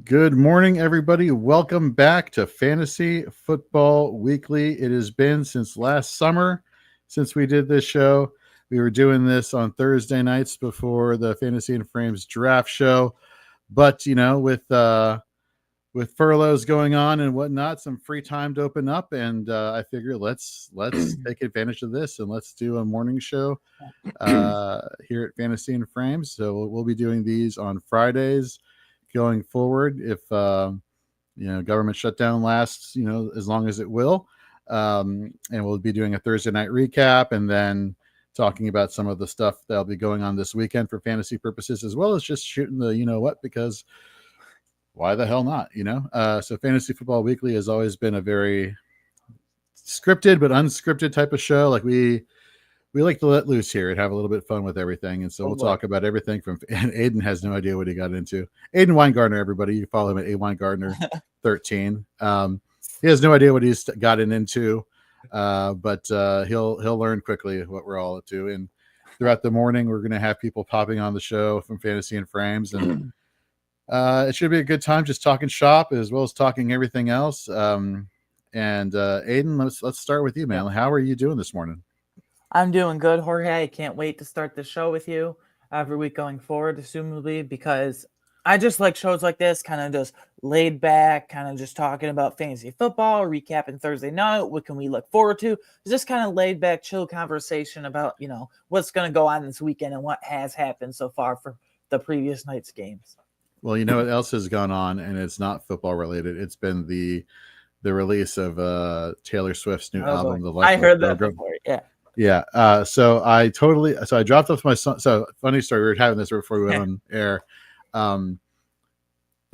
Good morning, everybody. Welcome back to Fantasy Football Weekly. It has been since last summer since we did this show. We were doing this on Thursday nights before the Fantasy and Frames draft show. But, with furloughs going on and whatnot, some free time to open up, and I figure let's take advantage of this and let's do a morning show here at Fantasy and Frames. So we'll be doing these on Fridays going forward if government shutdown lasts as long as it will, and we'll be doing a Thursday night recap and then talking about some of the stuff that'll be going on this weekend for fantasy purposes, as well as just shooting the because why the hell not? So Fantasy Football Weekly has always been a very scripted but unscripted type of show. Like we like to let loose here and have a little bit of fun with everything. And so we'll talk about everything and Aidan has no idea what he got into. Aidan Weingartner, everybody. You follow him at Weingartner13. He has no idea what he's gotten into, but he'll learn quickly what we're all up to. And throughout the morning, we're going to have people popping on the show from Fantasy and Frames. And it should be a good time just talking shop as well as talking everything else. And Aidan, let's start with you, man. How are you doing this morning? I'm doing good, Jorge. I can't wait to start the show with you every week going forward, assumably, because I just like shows like this, kind of just laid back, kind of just talking about fantasy football, recapping Thursday night. What can we look forward to? Just kind of laid back, chill conversation about, what's going to go on this weekend and what has happened so far for the previous night's games. Well, you know what else has gone on, and it's not football related. It's been the release of Taylor Swift's new album. The Life I heard that before, yeah. Yeah. So I dropped off my son. So funny story. We were having this before we went on air.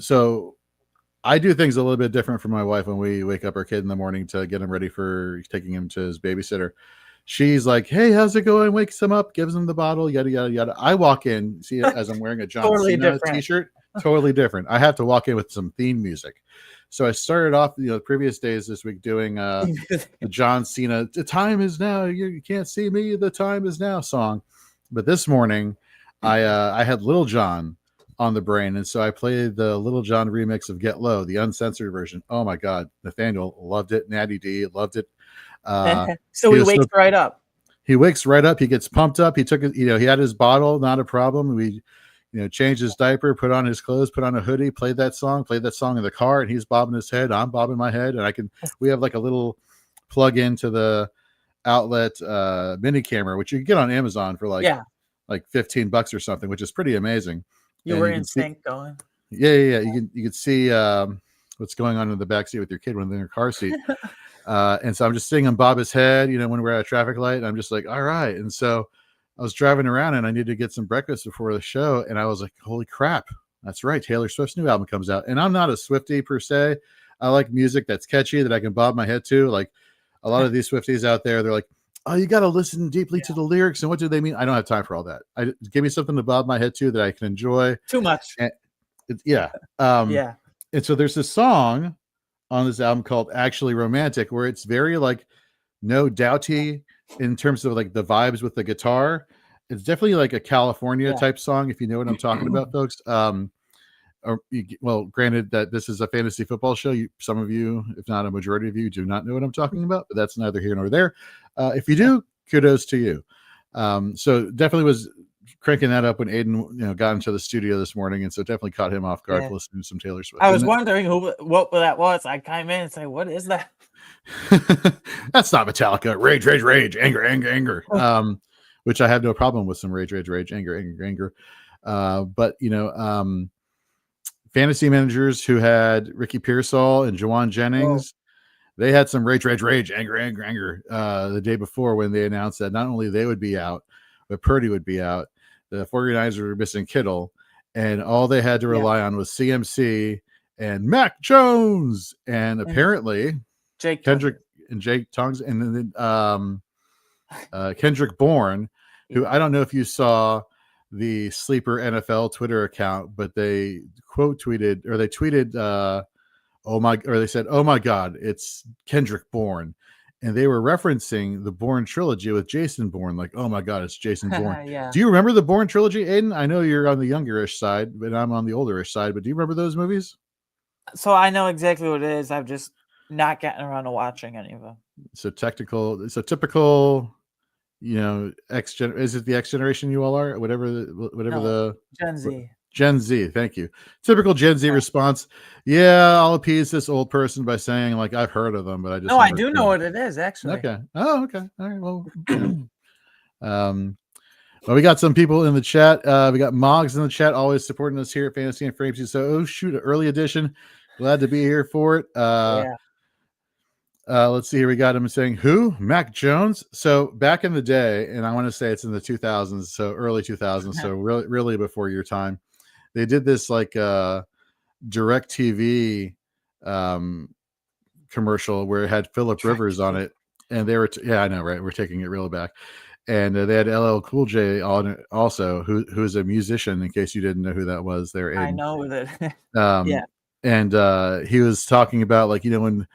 So I do things a little bit different for my wife when we wake up our kid in the morning to get him ready for taking him to his babysitter. She's like, "Hey, how's it going?" Wakes him up, gives him the bottle, yada, yada, yada. I walk in, see it as I'm wearing a John totally Cena different. t-shirt. Totally different. I have to walk in with some theme music. So I started off, the previous days this week doing the John Cena, "The time is now. You can't see me. The time is now" song. But this morning, I had Little John on the brain, and so I played the Little John remix of "Get Low," the uncensored version. Oh my God, Nathaniel loved it. Natty D loved it. So he wakes right up. He wakes right up. He gets pumped up. He took it. He had his bottle, not a problem. We changed his diaper, put on his clothes, put on a hoodie, played that song in the car, and he's bobbing his head. I'm bobbing my head, and we have like a little plug into the outlet mini camera, which you can get on Amazon for like $15 or something, which is pretty amazing. You were in sync going. Yeah. You can see what's going on in the backseat with your kid when they're in their car seat. And so I'm just seeing him bob his head, when we're at a traffic light, and I'm just like, all right. And so I was driving around and I needed to get some breakfast before the show. And I was like, holy crap. That's right. Taylor Swift's new album comes out. And I'm not a Swiftie per se. I like music that's catchy that I can bob my head to. Like a lot of these Swifties out there, they're like, oh, you got to listen deeply to the lyrics. And what do they mean? I don't have time for all that. Give me something to bob my head to that I can enjoy. Too much. And And so there's this song on this album called Actually Romantic, where it's very like no doubty in terms of like the vibes with the guitar. It's definitely like a California type song, if you know what I'm talking about, folks. Well, granted that this is a fantasy football show, some of you, if not a majority of you, do not know what I'm talking about, but that's neither here nor there. If you do, kudos to you. So definitely was cranking that up when Aidan, got into the studio this morning, and so definitely caught him off guard listening to some Taylor Swift. I was wondering what that was. I came in and say, "What is that?" That's not Metallica. Rage, rage, rage, anger, anger, anger. Which I have no problem with some rage, rage, rage, anger, anger, anger. But fantasy managers who had Ricky Pearsall and Jawan Jennings, they had some rage, rage, rage, anger, anger, anger the day before when they announced that not only they would be out, but Purdy would be out. The 49ers were missing Kittle, and all they had to rely on was CMC and Mac Jones, and apparently Kendrick and Jake Tongs, and then Kendrick Bourne, who I don't know if you saw the Sleeper NFL Twitter account, but they tweeted, they said, "Oh my God, it's Kendrick Bourne." and they were referencing the Bourne trilogy with Jason Bourne. Like, oh my God, it's Jason Bourne. Yeah. Do you remember the Bourne trilogy, Aidan? I know you're on the youngerish side, but I'm on the olderish side. But do you remember those movies? So I know exactly what it is. I've just not gotten around to watching any of them. It's a typical, is it the X generation you all are? Whatever the Gen Z. Gen Z, thank you. Typical Gen Z response. Yeah, I'll appease this old person by saying, like, I've heard of them, but I just I do know what it is, actually. Okay. Oh, okay. All right. Well, well, we got some people in the chat. We got Moggs in the chat, always supporting us here at Fantasy and Frames. So, oh shoot, an early edition. Glad to be here for it. Let's see here. We got him saying, who? Mac Jones. So back in the day, and I want to say it's in the 2000s, so early 2000s, so really before your time, they did this like direct TV commercial where it had Phillip Rivers on it, and they were I know, right? We're taking it real back. And they had LL Cool J on it also, who's a musician, in case you didn't know who that was there, Aidan. I know that. Yeah. And he was talking about, like, when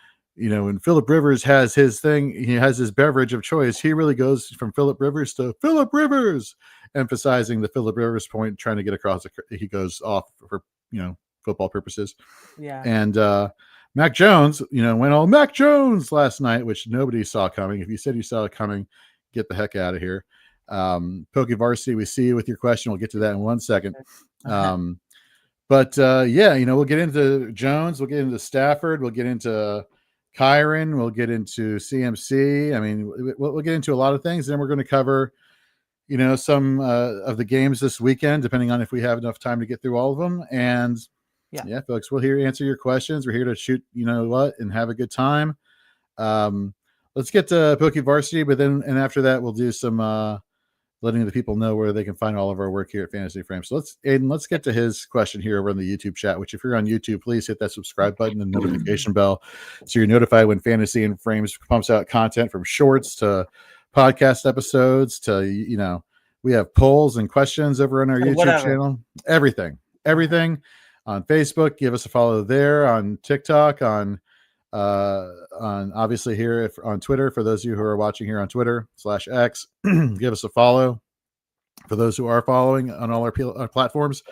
Phillip Rivers has his thing, he has his beverage of choice, he really goes from Phillip Rivers to Phillip Rivers, emphasizing the Phillip Rivers point, trying to get across. He goes off for, football purposes. Yeah. And Mac Jones, went all Mac Jones last night, which nobody saw coming. If you said you saw it coming, get the heck out of here. Poke Varsity, we see you with your question. We'll get to that in 1 second. But we'll get into Jones, we'll get into Stafford, we'll get into Kyron, we'll get into CMC. I mean, we'll get into a lot of things. Then we're going to cover, some of the games this weekend, depending on if we have enough time to get through all of them. And yeah, folks, we're here to answer your questions. We're here to shoot, and have a good time. Let's get to Poke Varsity, but then, and after that, we'll do some letting the people know where they can find all of our work here at Fantasy Frames. So let's get to his question here over in the YouTube chat, which if you're on YouTube, please hit that subscribe button and notification bell so you're notified when Fantasy and Frames pumps out content, from shorts to podcast episodes to, we have polls and questions over on our YouTube channel. Everything on Facebook. Give us a follow there, on TikTok, on obviously here on Twitter, for those of you who are watching here on Twitter /X. Give us a follow. For those who are following on all our platforms,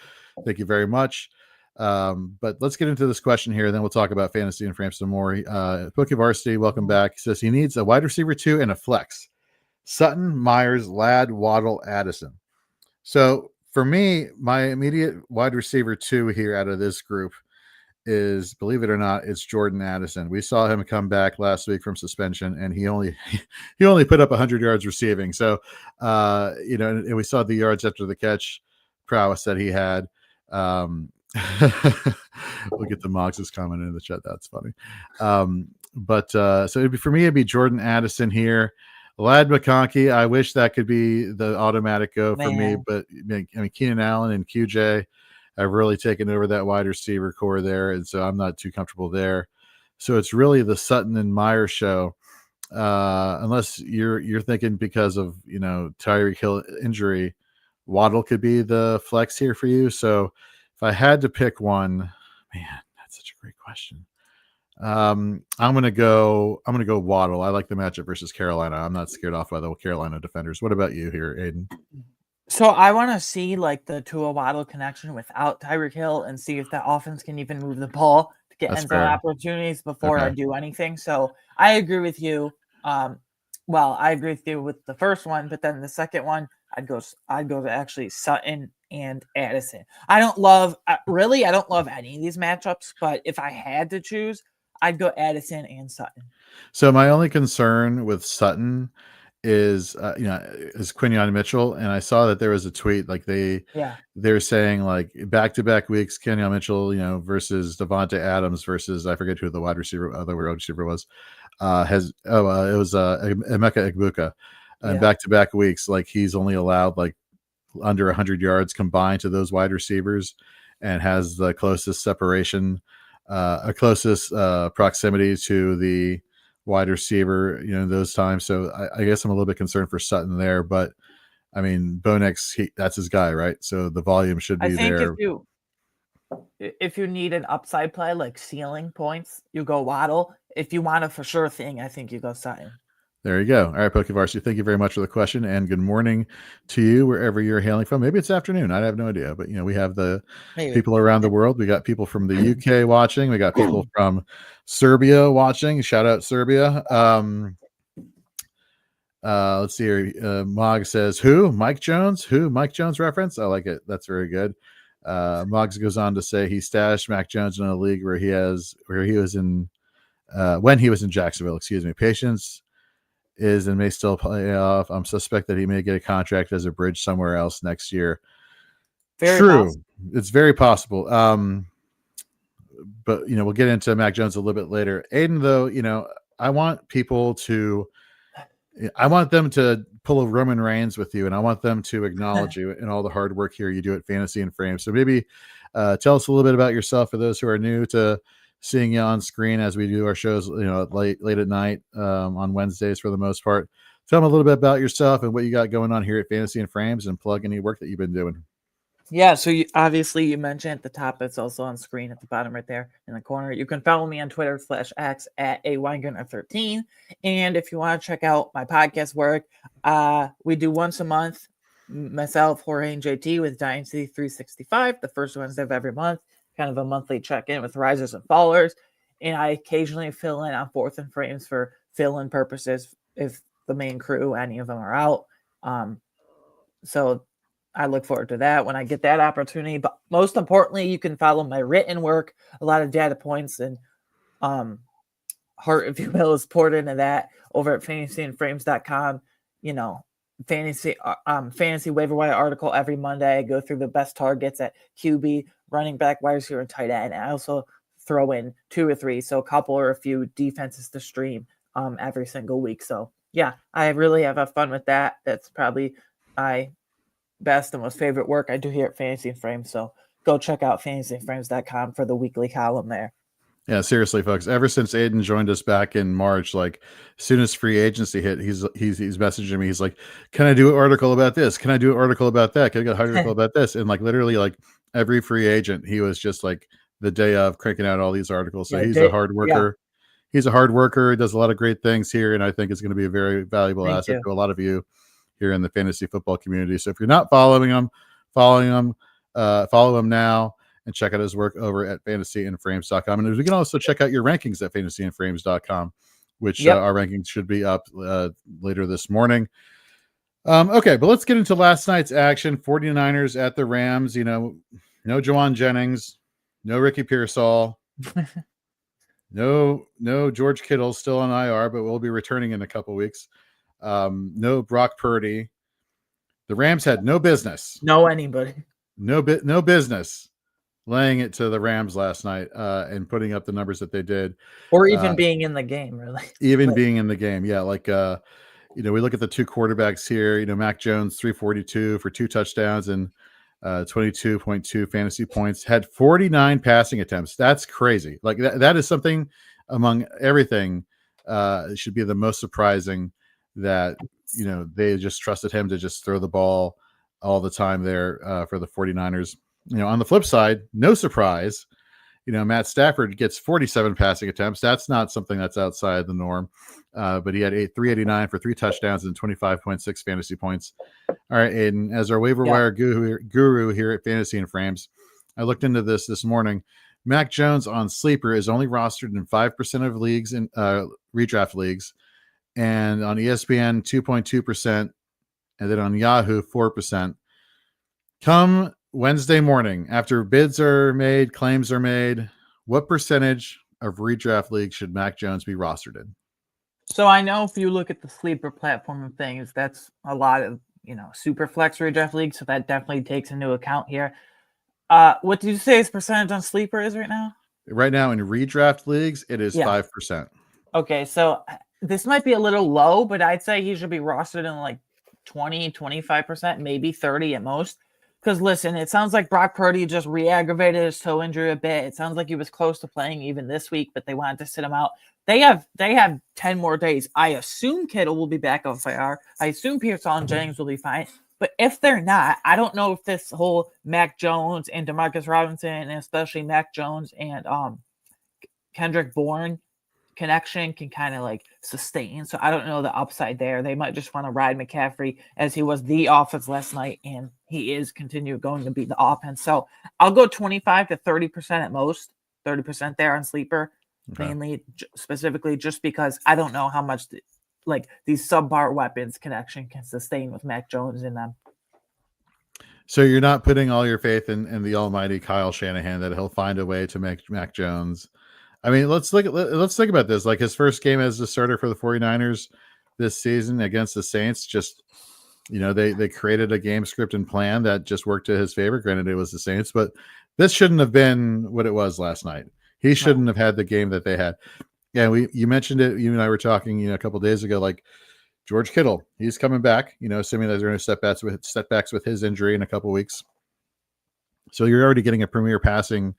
thank you very much. But let's get into this question here, and then we'll talk about Fantasy and Frames some more. Poke Varsity, welcome back. He says he needs a wide receiver 2 and a flex: Sutton, Myers, Ladd, Waddle, Addison. So for me, my immediate wide receiver 2 here out of this group is, believe it or not, it's Jordan Addison. We saw him come back last week from suspension, and he only put up 100 yards receiving. So, and we saw the yards after the catch prowess that he had. We'll get the Moggs' comment in the chat. That's funny. So for me, it'd be Jordan Addison here. Ladd McConkey, I wish that could be the automatic go for me, but I mean, Keenan Allen and QJ have really taken over that wide receiver core there, and so I'm not too comfortable there. So it's really the Sutton and Myers show, unless you're thinking because of Tyreek Hill injury, Waddle could be the flex here for you. So if I had to pick one, man, that's such a great question. I'm gonna go Waddle. I like the matchup versus Carolina. I'm not scared off by the Carolina defenders. What about you here, Aidan? So I want to see like the Tua Waddle connection without Tyreek Hill, and see if that offense can even move the ball to get end zone opportunities before I do anything. So I agree with you. I agree with you with the first one, but then the second one, I'd go to actually Sutton and Addison. I don't love any of these matchups, but if I had to choose, I'd go Addison and Sutton. So my only concern with Sutton is Quinyon Mitchell, and I saw that there was a tweet like they're saying like back-to-back weeks Quinyon Mitchell versus Devontae Adams versus, I forget who the wide receiver was, it was Emeka Egbuka, and back-to-back weeks, like he's only allowed like under 100 yards combined to those wide receivers, and has the closest separation, closest proximity to the wide receiver, those times. So I guess I'm a little bit concerned for Sutton there, but I mean, Bonex, that's his guy, right? So the volume should be there. If you need an upside play, like ceiling points, you go Waddle. If you want a for sure thing, I think you go Sutton. There you go. All right, PokeVarsity, thank you very much for the question, and good morning to you wherever you're hailing from. Maybe it's afternoon. I have no idea, but we have the people around the world. We got people from the UK watching. We got people from Serbia watching. Shout out Serbia. Let's see here. Mog says, "Who? Mike Jones? Who? Mike Jones reference? I like it. That's very good." Moggs goes on to say he stashed Mac Jones in a league where he was in when he was in Jacksonville. Excuse me. Patience is and may still play off. I'm suspect that he may get a contract as a bridge somewhere else next year. True. Possible. It's very possible. But we'll get into Mac Jones a little bit later. Aidan, though, I want them to pull a Roman Reigns with you, and I want them to acknowledge you and all the hard work here you do at Fantasy and Frame. So maybe tell us a little bit about yourself for those who are new to seeing you on screen as we do our shows, late at night on Wednesdays for the most part. Tell them a little bit about yourself and what you got going on here at Fantasy and Frames, and plug any work that you've been doing. Yeah, so obviously you mentioned at the top, it's also on screen at the bottom right there in the corner. You can follow me on Twitter /X at @AWeingartner13. And if you want to check out my podcast work, we do once a month, myself, Jorge, and JT with Dynasty 365, the first Wednesday of every month, kind of a monthly check-in with risers and fallers. And I occasionally fill in on fourth and frames for fill-in purposes if the main crew, any of them are out. So I look forward to that when I get that opportunity. But most importantly, you can follow my written work. A lot of data points and heart, if you will, is poured into that over at fantasyandframes.com. Fantasy waiver wire article every Monday. I go through the best targets at QB, running back, wide receiver, and tight end. And I also throw in 2 or 3, so a couple or a few defenses to stream every single week. So yeah, I really have fun with that. That's probably my best and most favorite work I do here at Fantasy and Frames. So go check out fantasyandframes.com for the weekly column there. Yeah, seriously, folks. Ever since Aidan joined us back in March, like as soon as free agency hit, he's messaging me. He's like, "Can I do an article about this? Can I do an article about that? Can I get an article about this?" And like literally, like every free agent, he was just like the day of cranking out all these articles. So he's a hard worker. Yeah. He's a hard worker. He does a lot of great things here, and I think it's going to be a very valuable asset to a lot of you here in the fantasy football community. So if you're not following him, follow him now. And check out his work over at fantasyandframes.com. And we can also check out your rankings at fantasyandframes.com, which our rankings should be up later this morning. Okay, but let's get into last night's action. 49ers at the Rams. No Juwan Jennings, no Ricky Pearsall, no George Kittle, still on IR, but will be returning in a couple weeks. No Brock Purdy. The Rams had no business. No anybody. No business laying it to the Rams last night and putting up the numbers that they did. Or even being in the game, really. Being in the game. Yeah, like, we look at the two quarterbacks here. Mac Jones, 342 for 2 touchdowns and 22.2 fantasy points. Had 49 passing attempts. That's crazy. Like, that is something among everything. It should be the most surprising that, they just trusted him to just throw the ball all the time there for the 49ers. On the flip side, no surprise, Matt Stafford gets 47 passing attempts. That's not something that's outside the norm. But he had 389 for 3 touchdowns and 25.6 fantasy points. All right, Aidan, as our waiver wire guru here at Fantasy and Frames, I looked into this morning. Mac Jones on Sleeper is only rostered in 5% of leagues in redraft leagues, and on ESPN 2.2%, and then on Yahoo 4%. Come Wednesday morning, after bids are made, claims are made, what percentage of redraft leagues should Mac Jones be rostered in? So I know if you look at the Sleeper platform of things, that's a lot of, super flex redraft leagues. So that definitely takes into account here. What did you say his percentage on Sleeper is right now? Right now in redraft leagues, it is 5%. Okay, so this might be a little low, but I'd say he should be rostered in like 20, 25%, maybe 30 at most. Because listen, it sounds like Brock Purdy just re-aggravated his toe injury a bit. It sounds like he was close to playing even this week, but they wanted to sit him out. They have 10 more days. I assume Kittle will be back off IR. I assume Pearsall and Jennings will be fine. But if they're not, I don't know if this whole Mac Jones and Demarcus Robinson, and especially Mac Jones and Kendrick Bourne connection can kind of like sustain. So I don't know the upside there. They might just want to ride McCaffrey as he was the offense last night, and he is going to be the offense. So I'll go 25 to 30% at most, 30% there on sleeper, mainly specifically just because I don't know how much these subpar weapons connection can sustain with Mac Jones in them. So you're not putting all your faith in the almighty Kyle Shanahan that he'll find a way to make Mac Jones. I mean, let's think about this. Like his first game as a starter for the 49ers this season against the Saints, just, they created a game script and plan that just worked to his favor. Granted, it was the Saints, but this shouldn't have been what it was last night. He shouldn't have had the game that they had. Yeah, you mentioned it. You and I were talking, a couple of days ago, like George Kittle, he's coming back, assuming that there are no setbacks with his injury in a couple of weeks. So you're already getting a premier passing,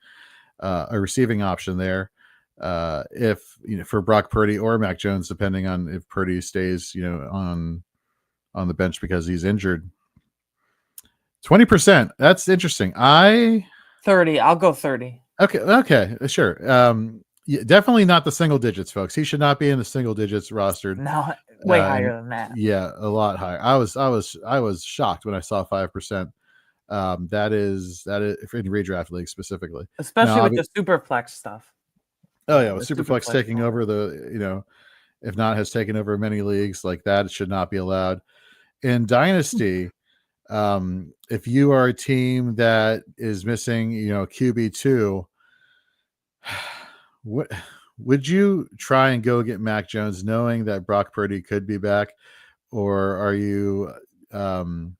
a receiving option there. For Brock Purdy or Mac Jones, depending on if Purdy stays, on the bench because he's injured. 20%. That's interesting. 30. I'll go 30. Okay, sure. Yeah, definitely not the single digits, folks. He should not be in the single digits rostered. No, way higher than that. Yeah, a lot higher. I was shocked when I saw 5%. That is in redraft league specifically, especially with the super flex stuff. Oh yeah, with super flex taking over if not has taken over many leagues, like that should not be allowed. In Dynasty, if you are a team that is missing, QB2, what would you try and go get Mac Jones knowing that Brock Purdy could be back, or are you in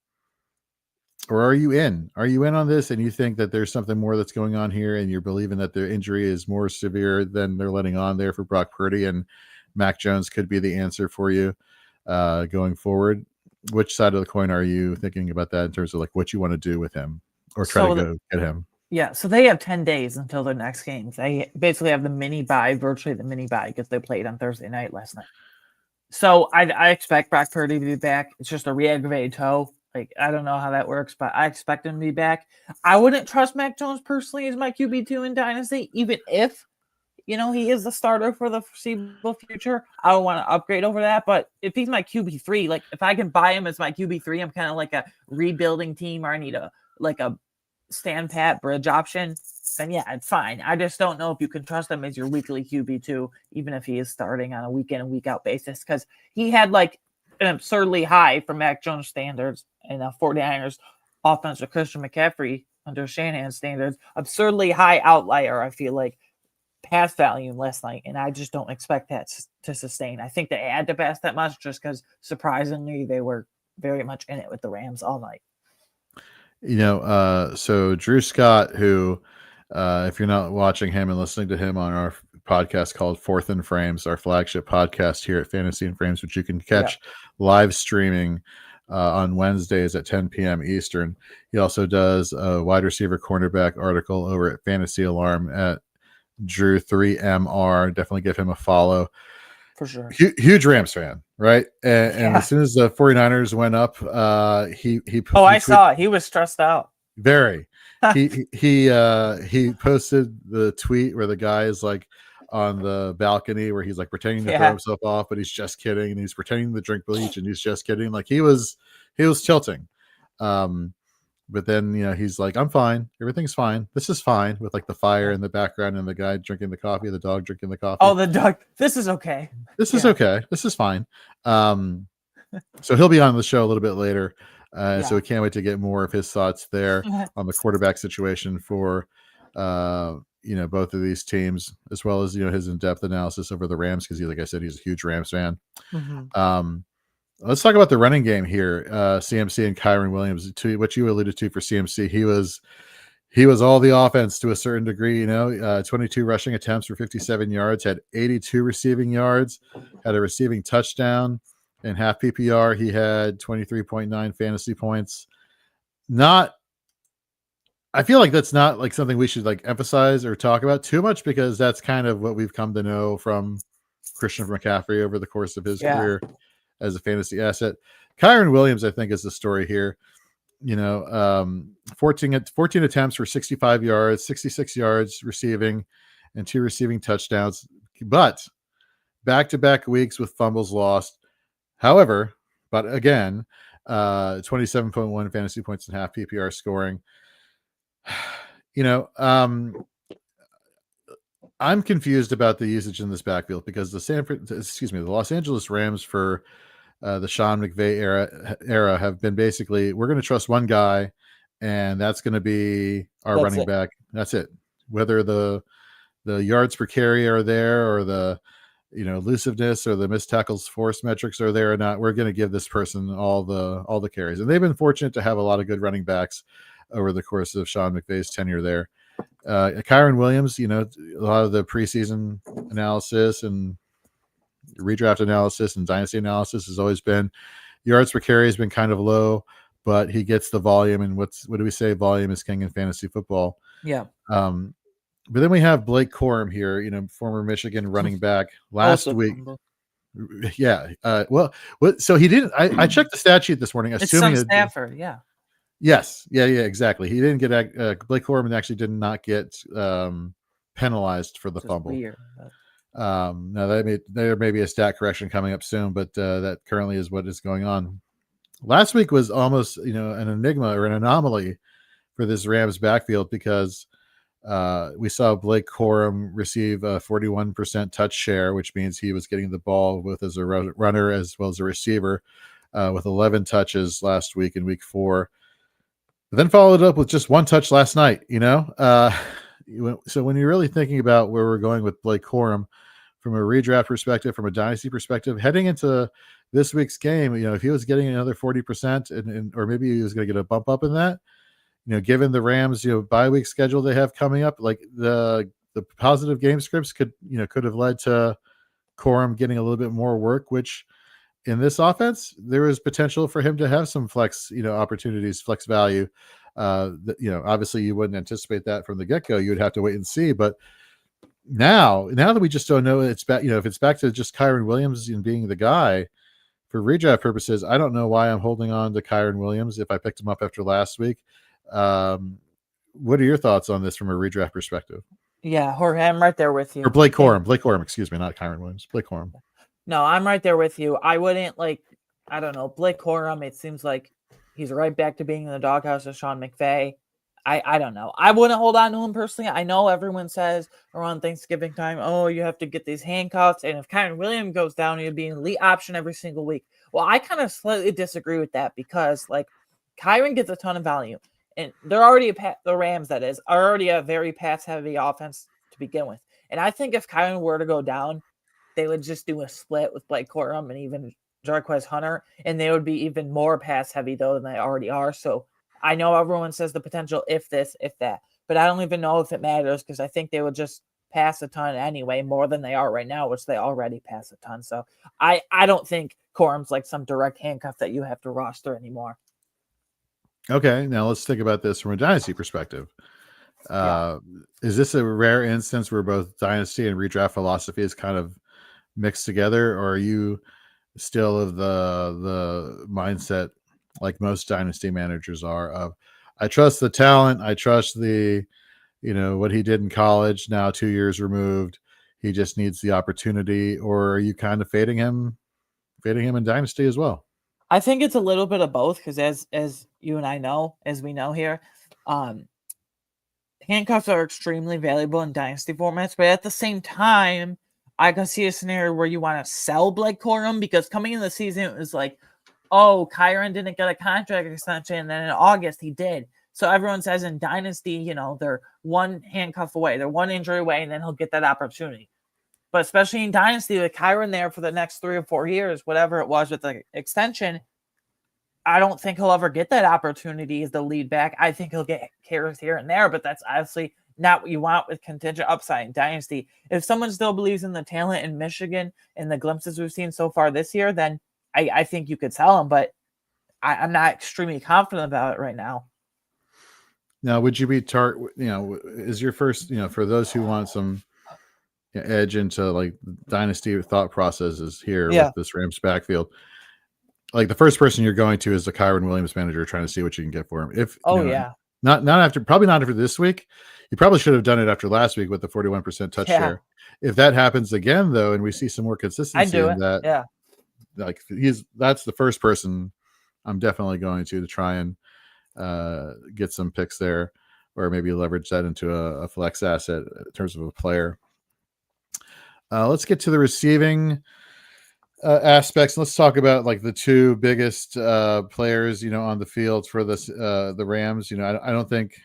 on this and you think that there's something more that's going on here and you're believing that their injury is more severe than they're letting on there for Brock Purdy and Mac Jones could be the answer for you going forward? Which side of the coin are you thinking about that in terms of like what you want to do with him or try to go get him? Yeah, so they have 10 days until their next games. They basically have the mini bye, virtually the mini bye, because they played on Thursday night last night. So I expect Brock Purdy to be back. It's just a re-aggravated toe. Like, I don't know how that works, but I expect him to be back. I wouldn't trust Mac Jones personally as my QB2 in Dynasty, even if, he is the starter for the foreseeable future. I don't want to upgrade over that, but if he's my QB3, like if I can buy him as my QB3, I'm kind of like a rebuilding team or I need a stand pat bridge option, then yeah, it's fine. I just don't know if you can trust him as your weekly QB2, even if he is starting on a week in and week out basis, because he had like an absurdly high for Mac Jones standards and 49ers offense with Christian McCaffrey under Shanahan standards, absurdly high outlier, I feel like, pass value last night, and I just don't expect that to sustain. I think they had to pass that much just because surprisingly they were very much in it with the Rams all night. So Drew Scott, who, if you're not watching him and listening to him on our podcast called Fourth and Frames, our flagship podcast here at Fantasy and Frames, which you can catch live streaming on Wednesdays at 10 p.m. Eastern. He also does a wide receiver cornerback article over at Fantasy Alarm at Drew3MR. Definitely give him a follow. For sure. Huge Rams fan, right? And as soon as the 49ers went up, he saw it. He was stressed out. Very. He posted the tweet where the guy is like on the balcony where he's like pretending to throw himself off, but he's just kidding, and he's pretending to drink bleach and he's just kidding. Like he was tilting. But then, he's like, I'm fine. Everything's fine. This is fine, with like the fire in the background and the guy drinking the coffee, the dog drinking the coffee. Oh, the dog. This is okay. This is okay. This is fine. So he'll be on the show a little bit later. So we can't wait to get more of his thoughts there on the quarterback situation for, both of these teams, as well as, his in-depth analysis over the Rams. Cause like I said, he's a huge Rams fan. Mm-hmm. Let's talk about the running game here. CMC and Kyron Williams, to what you alluded to for CMC. He was all the offense to a certain degree, 22 rushing attempts for 57 yards, had 82 receiving yards, had a receiving touchdown. In half PPR, he had 23.9 fantasy points. I feel like that's not like something we should like emphasize or talk about too much, because that's kind of what we've come to know from Christian McCaffrey over the course of his career as a fantasy asset. Kyron Williams, I think, is the story here. 14 attempts for 65 yards, 66 yards receiving, and 2 receiving touchdowns. But back-to-back weeks with fumbles lost. However, but again, 27.1 fantasy points and half PPR scoring. I'm confused about the usage in this backfield because the Los Angeles Rams for the Sean McVay era have been basically, we're going to trust one guy, and that's going to be our running back. That's it. Whether the yards per carry are there, or the elusiveness or the missed tackles force metrics are there or not, we're going to give this person all the carries. And they've been fortunate to have a lot of good running backs over the course of Sean McVay's tenure there. Kyren Williams, a lot of the preseason analysis and redraft analysis and dynasty analysis has always been yards per carry has been kind of low, but he gets the volume. And what do we say? Volume is king in fantasy football. Yeah. But then we have Blake Corum here, former Michigan running back last week. Yeah. So he didn't. I checked the stat sheet this morning, assuming it's Stafford. Yeah. Yes. Yeah. Exactly. He didn't get Blake Corum actually did not get penalized for the fumble. Weird. Now there may be a stat correction coming up soon, but that currently is what is going on. Last week was almost an enigma or an anomaly for this Rams backfield because we saw Blake Corum receive a 41% touch share, which means he was getting the ball with as a runner as well as a receiver, with 11 touches last week in week 4. But then followed up with just 1 touch last night. So when you're really thinking about where we're going with Blake Corum from a redraft perspective, from a dynasty perspective, heading into this week's game, if he was getting another 40% or maybe he was going to get a bump up in that, given the Rams, bye week schedule they have coming up, like the positive game scripts could have led to Corum getting a little bit more work, which in this offense, there is potential for him to have some flex, opportunities, flex value. Obviously you wouldn't anticipate that from the get-go. You would have to wait and see. But now that we just don't know, it's back, if it's back to just Kyren Williams and being the guy for redraft purposes, I don't know why I'm holding on to Kyren Williams if I picked him up after last week. What are your thoughts on this from a redraft perspective? Yeah, Jorge, I'm right there with you. Or Blake Corum, excuse me, not Kyren Williams. Blake Corum. No, I'm right there with you. I wouldn't I don't know, Blake Corum, it seems like he's right back to being in the doghouse of Sean McVay. I don't know. I wouldn't hold on to him personally. I know everyone says around Thanksgiving time, oh, you have to get these handcuffs. And if Kyren Williams goes down, he'd be an elite option every single week. Well, I kind of slightly disagree with that because, Kyren gets a ton of value. And they're already the Rams, that is, are already a very pass-heavy offense to begin with. And I think if Kyren were to go down, they would just do a split with Blake Corum and even Jarquez Hunter, and they would be even more pass-heavy, though, than they already are. So I know everyone says the potential if this, if that, but I don't even know if it matters because I think they would just pass a ton anyway, more than they are right now, which they already pass a ton. So I don't think Corum's like some direct handcuff that you have to roster anymore. Okay, now let's think about this from a dynasty perspective. Is this a rare instance where both dynasty and redraft philosophy is kind of mixed together, or are you still of the mindset like most dynasty managers are of, I trust the talent, I trust the what he did in college, now 2 years removed, he just needs the opportunity, or are you kind of fading him in dynasty as well? I think it's a little bit of both because as you and I know, as we know here, handcuffs are extremely valuable in dynasty formats, but at the same time, I can see a scenario where you want to sell Blake Corum because coming in the season, it was like, oh, Kyren didn't get a contract extension, and then in August he did. So everyone says in dynasty, they're one handcuff away, they're one injury away, and then he'll get that opportunity. But especially in dynasty with Kyren there for the next 3 or 4 years, whatever it was with the extension, I don't think he'll ever get that opportunity as the lead back. I think he'll get carries here and there, but that's obviously not what you want with contingent upside in dynasty. If someone still believes in the talent in Michigan and the glimpses we've seen so far this year, then I think you could sell him, but I'm not extremely confident about it right now. Now, would you be is your first, for those who want some edge into like dynasty thought processes here with this Rams backfield, like the first person you're going to is the Kyren Williams manager trying to see what you can get for him. If probably not after this week. You probably should have done it after last week with the 41% touch share. If that happens again, though, and we see some more consistency in that, like that's the first person I'm definitely going to try and get some picks there, or maybe leverage that into a flex asset in terms of a player. Let's get to the receiving aspects. Let's talk about like the two biggest players, on the field for this the Rams. I don't think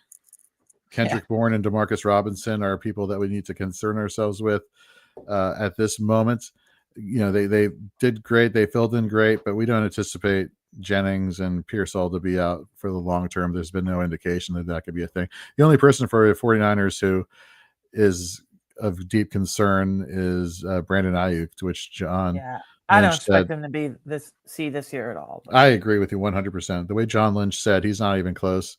Kendrick Bourne and Demarcus Robinson are people that we need to concern ourselves with at this moment. They did great, they filled in great, but we don't anticipate Jennings and Pearsall to be out for the long term. There's been no indication that could be a thing. The only person for the 49ers who is of deep concern is Brandon Ayuk, to which John I don't expect him to be this year at all. I agree with you 100%. The way John Lynch said, he's not even close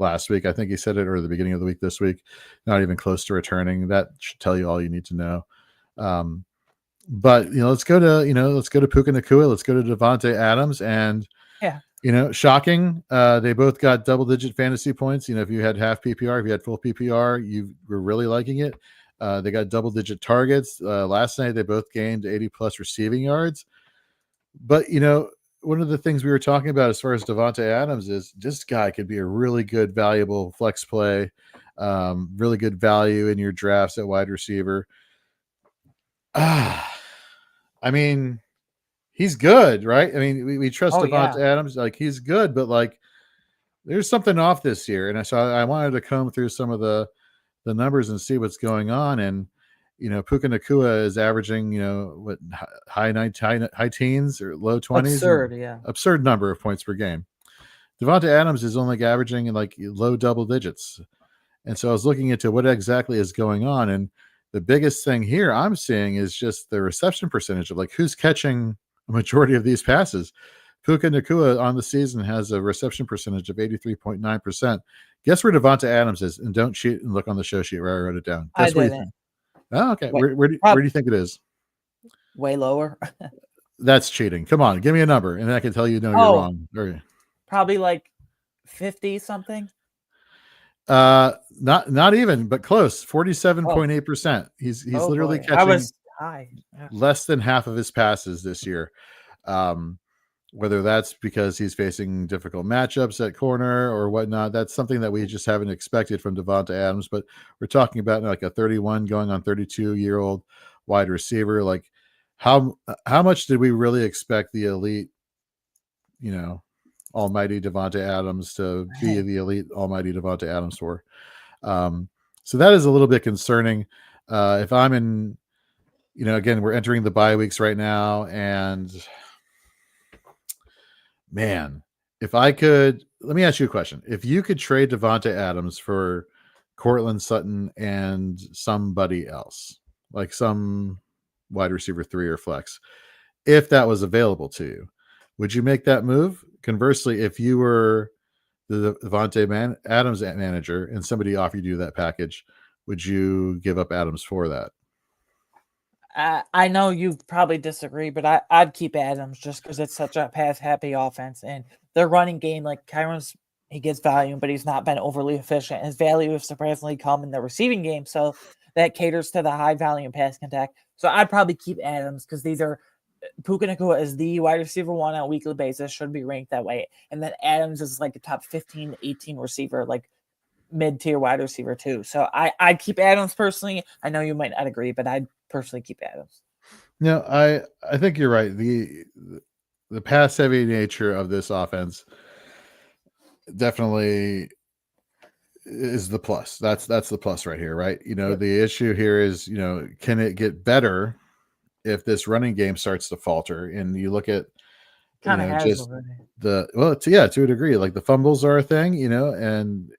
last week. I think he said it or the beginning of the week this week, not even close to returning. That should tell you all you need to know. But let's go to Puka Nacua. Let's go to Devontae Adams. And shocking. They both got double-digit fantasy points. If you had half PPR, if you had full PPR, you were really liking it. They got double-digit targets. Last night, they both gained 80-plus receiving yards. But, one of the things we were talking about as far as Devontae Adams is this guy could be a really good, valuable flex play, really good value in your drafts at wide receiver. I mean, he's good, right? I mean, we trust Devontae Adams. Like, he's good, but, like, there's something off this year. And so I wanted to comb through some of the numbers and see what's going on. And, Puka Nacua is averaging, high teens or low 20s. Absurd number of points per game. Devontae Adams is only averaging in like low double digits. And so I was looking into what exactly is going on. And the biggest thing here I'm seeing is just the reception percentage of like who's catching a majority of these passes. Puka Nacua on the season has a reception percentage of 83.9%. Guess where Devontae Adams is? And don't cheat and look on the show sheet where I wrote it down. Guess where you think? Oh, okay. Where do you think it is? Way lower. That's cheating. Come on, give me a number, and I can tell you you're wrong. Probably like 50 something. Not even, but close. 47.8%. He's literally catching less than half of his passes this year. Whether that's because he's facing difficult matchups at corner or whatnot, that's something that we just haven't expected from Devontae Adams. But we're talking about like a 31 going on 32-year-old wide receiver. Like, how much did we really expect the elite, almighty Devontae Adams to be the elite almighty Devontae Adams for? So that is a little bit concerning. If I'm in, again, we're entering the bye weeks right now, and man, let me ask you a question. If you could trade Devontae Adams for Cortland Sutton and somebody else, like some wide receiver 3 or flex, if that was available to you, would you make that move? Conversely, if you were the Devontae Adams manager and somebody offered you that package, would you give up Adams for that? I know you probably disagree, but I'd keep Adams just because it's such a pass-happy offense. And their running game, like Kyron's, he gets value, but he's not been overly efficient. His value has surprisingly come in the receiving game, so that caters to the high volume pass contact. So I'd probably keep Adams because these are Puka Nacua is the wide receiver 1 on a weekly basis, should be ranked that way. And then Adams is like a top 15, 18 receiver, like mid-tier wide receiver 2. So I'd keep Adams personally. I know you might not agree, but I'd personally keep Adams. No, I think you're right. The pass heavy nature of this offense definitely is the plus. That's the plus right here, right? The issue here is, can it get better if this running game starts to falter? And you look at just to a degree, like the fumbles are a thing, and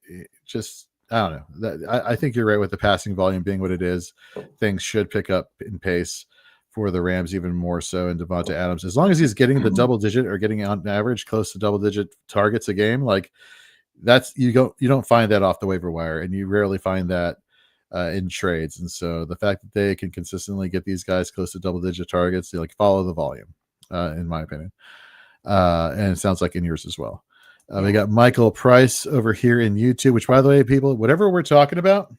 just I don't know. I think you're right with the passing volume being what it is. Things should pick up in pace for the Rams, even more so in Devontae Adams. As long as he's getting the double digit or getting on average close to double digit targets a game, like that's you don't find that off the waiver wire, and you rarely find that in trades. And so the fact that they can consistently get these guys close to double digit targets, they like follow the volume, in my opinion. And it sounds like in yours as well. We got Michael Price over here in YouTube, which, by the way, people, whatever we're talking about,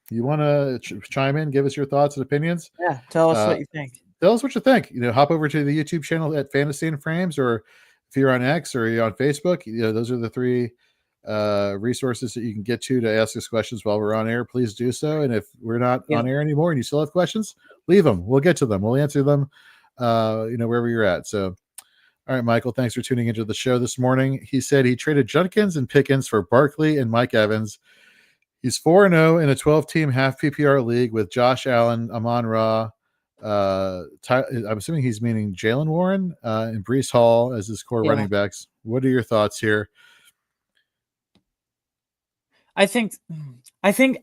You want to chime in, give us your thoughts and opinions? Yeah, tell us Uh, what you think. Tell us what you think. Hop over to the YouTube channel at Fantasy and Frames, or if you're on X or you're on Facebook, those are the three resources that you can get to ask us questions while we're on air. Please do so. And if we're not on air anymore and you still have questions, leave them. We'll get to them. We'll answer them, wherever you're at. So, all right, Michael, thanks for tuning into the show this morning. He said he traded Judkins and Pickens for Barkley and Mike Evans. He's 4-0 in a 12-team half PPR league with Josh Allen, Amon-Ra, I'm assuming he's meaning Jalen Warren and Breece Hall as his core running backs. What are your thoughts here? I think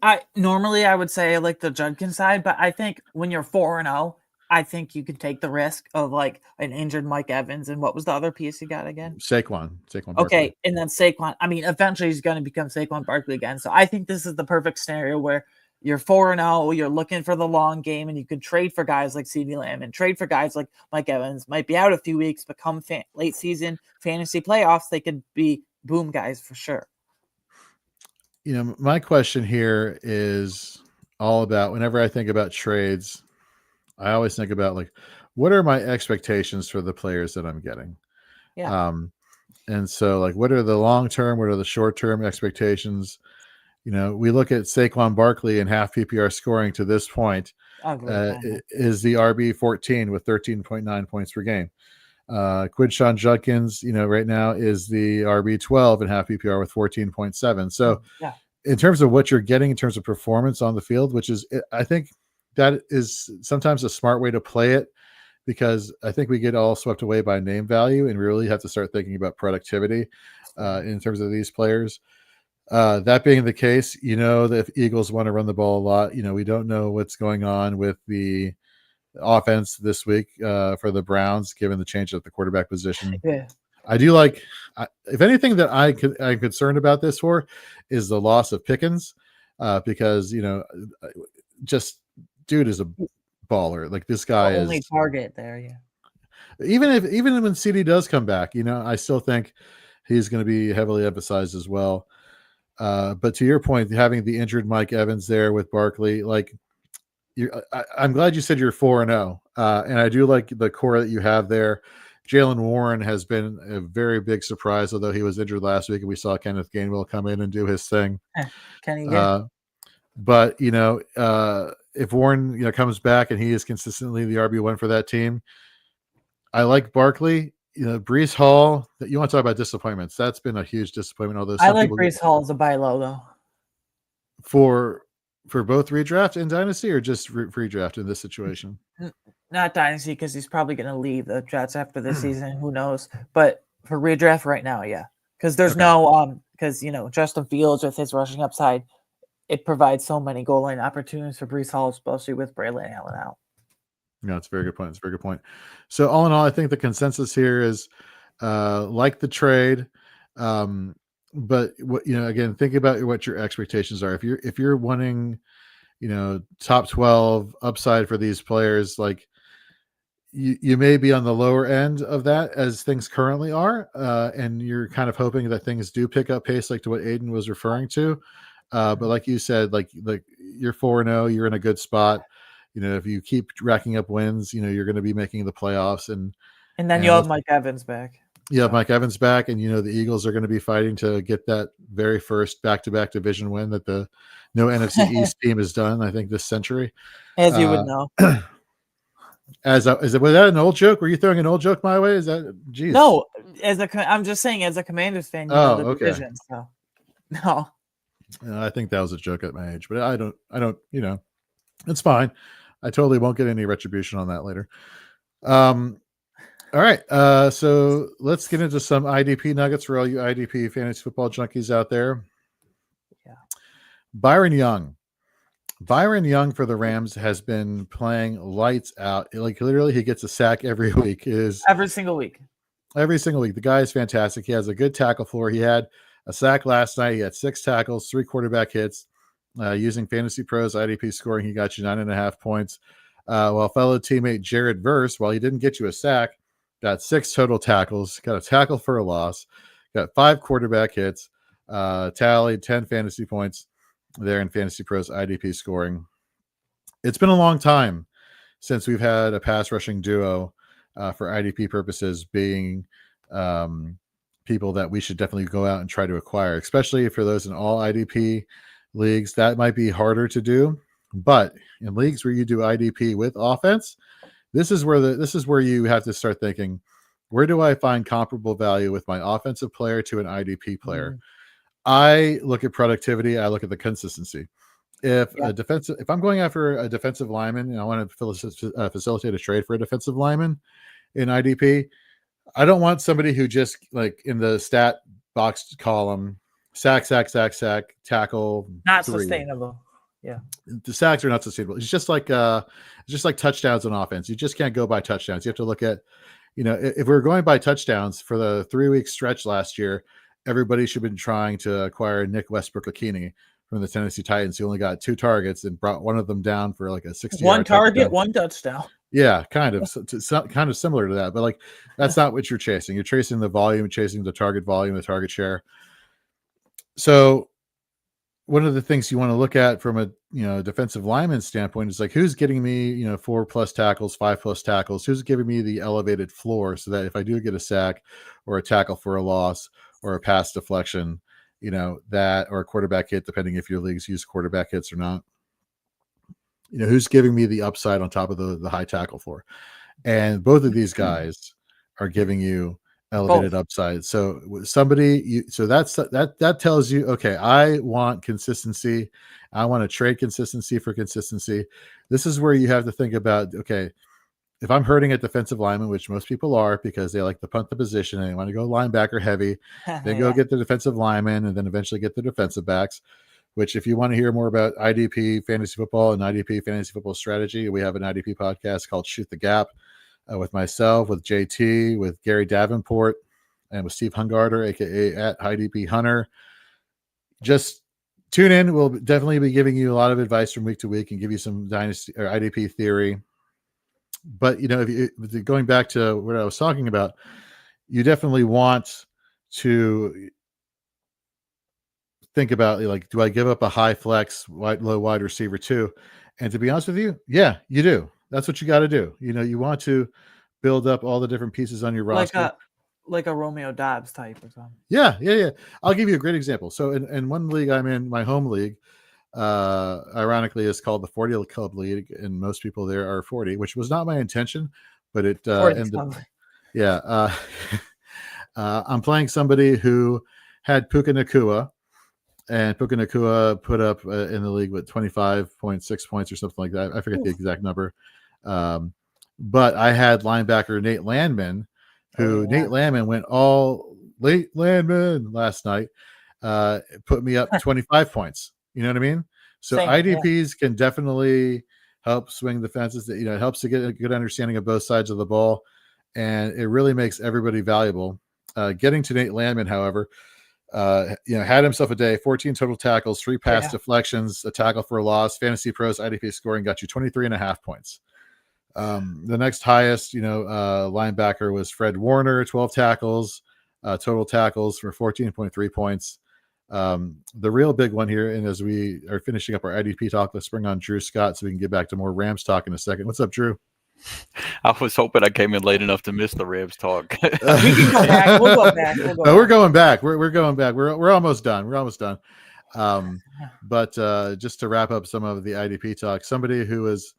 I normally I would say like the Judkins side, but I think when you're 4-0, I think you can take the risk of like an injured Mike Evans. And what was the other piece you got again? Saquon Okay, Barkley. and then Saquon. I mean, eventually he's going to become Saquon Barkley again. So I think this is the perfect scenario where you're 4-0, you're looking for the long game, and you could trade for guys like CeeDee Lamb and trade for guys like Mike Evans. Might be out a few weeks, but come late season fantasy playoffs, they could be boom guys for sure. My question here is all about, whenever I think about trades, I always think about like, what are my expectations for the players that I'm getting? Yeah. And so like, what are the long-term, what are the short-term expectations? We look at Saquon Barkley and half PPR scoring to this point, is the RB 14 with 13.9 points per game. Quinshawn Judkins, right now is the RB 12 and half PPR with 14.7. So in terms of what you're getting in terms of performance on the field, which is, I think that is sometimes a smart way to play it, because I think we get all swept away by name value and we really have to start thinking about productivity in terms of these players. That being the case, that if Eagles want to run the ball a lot, we don't know what's going on with the offense this week for the Browns, given the change at the quarterback position. Yeah. I do like, if anything that I'm concerned about this for is the loss of Pickens, because, just dude is a baller. Like, this guy only is target there. Yeah. Even when CD does come back, I still think he's going to be heavily emphasized as well. But to your point, having the injured Mike Evans there with Barkley, like, I'm glad you said you're 4-0, and I do like the core that you have there. Jalen Warren has been a very big surprise, although he was injured last week, and we saw Kenneth Gainwell come in and do his thing. But if Warren comes back and he is consistently the RB1 for that team, I like Barkley. Breece Hall. You want to talk about disappointments? That's been a huge disappointment. Although I like Breece Hall as a buy low though. For both redraft and dynasty, or just redraft in this situation? Not dynasty, because he's probably going to leave the Jets after this season. Who knows? But for redraft right now, yeah, because there's because Justin Fields with his rushing upside, it provides so many goal line opportunities for Breece Hall, especially with Braylon Allen out. No, it's a very good point. It's a very good point. So all in all, I think the consensus here is like the trade. But again, think about what your expectations are. If you're wanting, top 12 upside for these players, like you may be on the lower end of that as things currently are. And you're kind of hoping that things do pick up pace, like to what Aidan was referring to. But like you said, like you're 4-0, you're in a good spot. If you keep racking up wins, you're going to be making the playoffs, and then you'll have Mike Evans back. Yeah, Mike Evans back, and the Eagles are going to be fighting to get that very first back-to-back division win that no NFC East team has done, I think, this century. As you would know. Was that an old joke? Were you throwing an old joke my way? Is that geez? No, I'm just saying, as a Commanders fan, the division. So no, I think that was a joke at my age, but I don't. It's fine. I totally won't get any retribution on that later. All right. So let's get into some IDP nuggets for all you IDP fantasy football junkies out there. Yeah. Byron Young for the Rams has been playing lights out. Like, literally, he gets a sack every week. Every single week. The guy is fantastic. He has a good tackle floor. He had a sack last night. He had 6 tackles, 3 quarterback hits. Using Fantasy Pros IDP scoring, he got you 9.5 points. While fellow teammate Jared Verse, while he didn't get you a sack, got 6 total tackles, got a tackle for a loss, got 5 quarterback hits, tallied 10 fantasy points. there in Fantasy Pros IDP scoring. It's been a long time since we've had a pass rushing duo for IDP purposes being people that we should definitely go out and try to acquire, especially for those in all IDP leagues. That might be harder to do, but in leagues where you do IDP with offense, this is where you have to start thinking, where do I find comparable value with my offensive player to an IDP player? I look at productivity. I look at the consistency. If I'm going after a defensive lineman and I want to facilitate a trade for a defensive lineman in IDP, I don't want somebody who just like in the stat box column, sack, tackle. Not 3. sustainable. Yeah. The sacks are not sustainable. It's just like touchdowns on offense. You just can't go by touchdowns. You have to look at, if we're going by touchdowns for the 3-week stretch last year, everybody should have been trying to acquire Nick Westbrook-Akini from the Tennessee Titans. He only got 2 targets and brought one of them down for like a 60. One target, one touchdown. Yeah, kind of similar to that, but like that's not what you're chasing. You're chasing the volume, chasing the target volume, the target share. So one of the things you want to look at from a defensive lineman standpoint is like, who's getting me 4+ tackles, 5+ tackles, who's giving me the elevated floor so that if I do get a sack or a tackle for a loss or a pass deflection, that or a quarterback hit, depending if your leagues use quarterback hits or not, who's giving me the upside on top of the high tackle floor. And both of these guys are giving you elevated upside. So that tells you, okay, I want consistency. I want to trade consistency for consistency. This is where you have to think about, okay, if I'm hurting at defensive lineman, which most people are because they like to punt the position and they want to go linebacker heavy, then go get the defensive lineman and then eventually get the defensive backs, which if you want to hear more about IDP Fantasy Football and IDP Fantasy Football strategy, we have an IDP podcast called Shoot the Gap with myself, with JT, with Gary Davenport, and with Steve Hungarter, aka at IDP Hunter. Just tune in. We'll definitely be giving you a lot of advice from week to week and give you some Dynasty or IDP theory. But if going back to what I was talking about, you definitely want to think about, like, do I give up a high flex, low wide receiver too? And to be honest with you, yeah, you do. That's what you got to do. You want to build up all the different pieces on your roster. Like a Romeo Dobbs type or something. Yeah. I'll give you a great example. So in one league I'm in, my home league, ironically is called the 40 Club League, and most people there are 40, which was not my intention, but it ended. Yeah. I'm playing somebody who had Puka Nacua, and Puka Nacua put up in the league with 25.6 points or something like that. I forget the exact number. But I had linebacker Nate Landman, who Nate Landman went all late Landman last night, put me up 25 points. You know what I mean? So IDPs can definitely help swing the fences. It helps to get a good understanding of both sides of the ball, and it really makes everybody valuable. Getting to Nate Landman, however, had himself a day, 14 total tackles, 3 pass deflections, a tackle for a loss. Fantasy Pros IDP scoring got you 23.5 points. The next highest, linebacker was Fred Warner, 12 tackles, total tackles for 14.3 points. The real big one here, and as we are finishing up our IDP talk, let's bring on Drew Scott so we can get back to more Rams talk in a second. What's up, Drew? I was hoping I came in late enough to miss the Rams talk. We can go back. We'll go back. We're going back. We're going back. We're almost done. But just to wrap up some of the IDP talk, somebody who is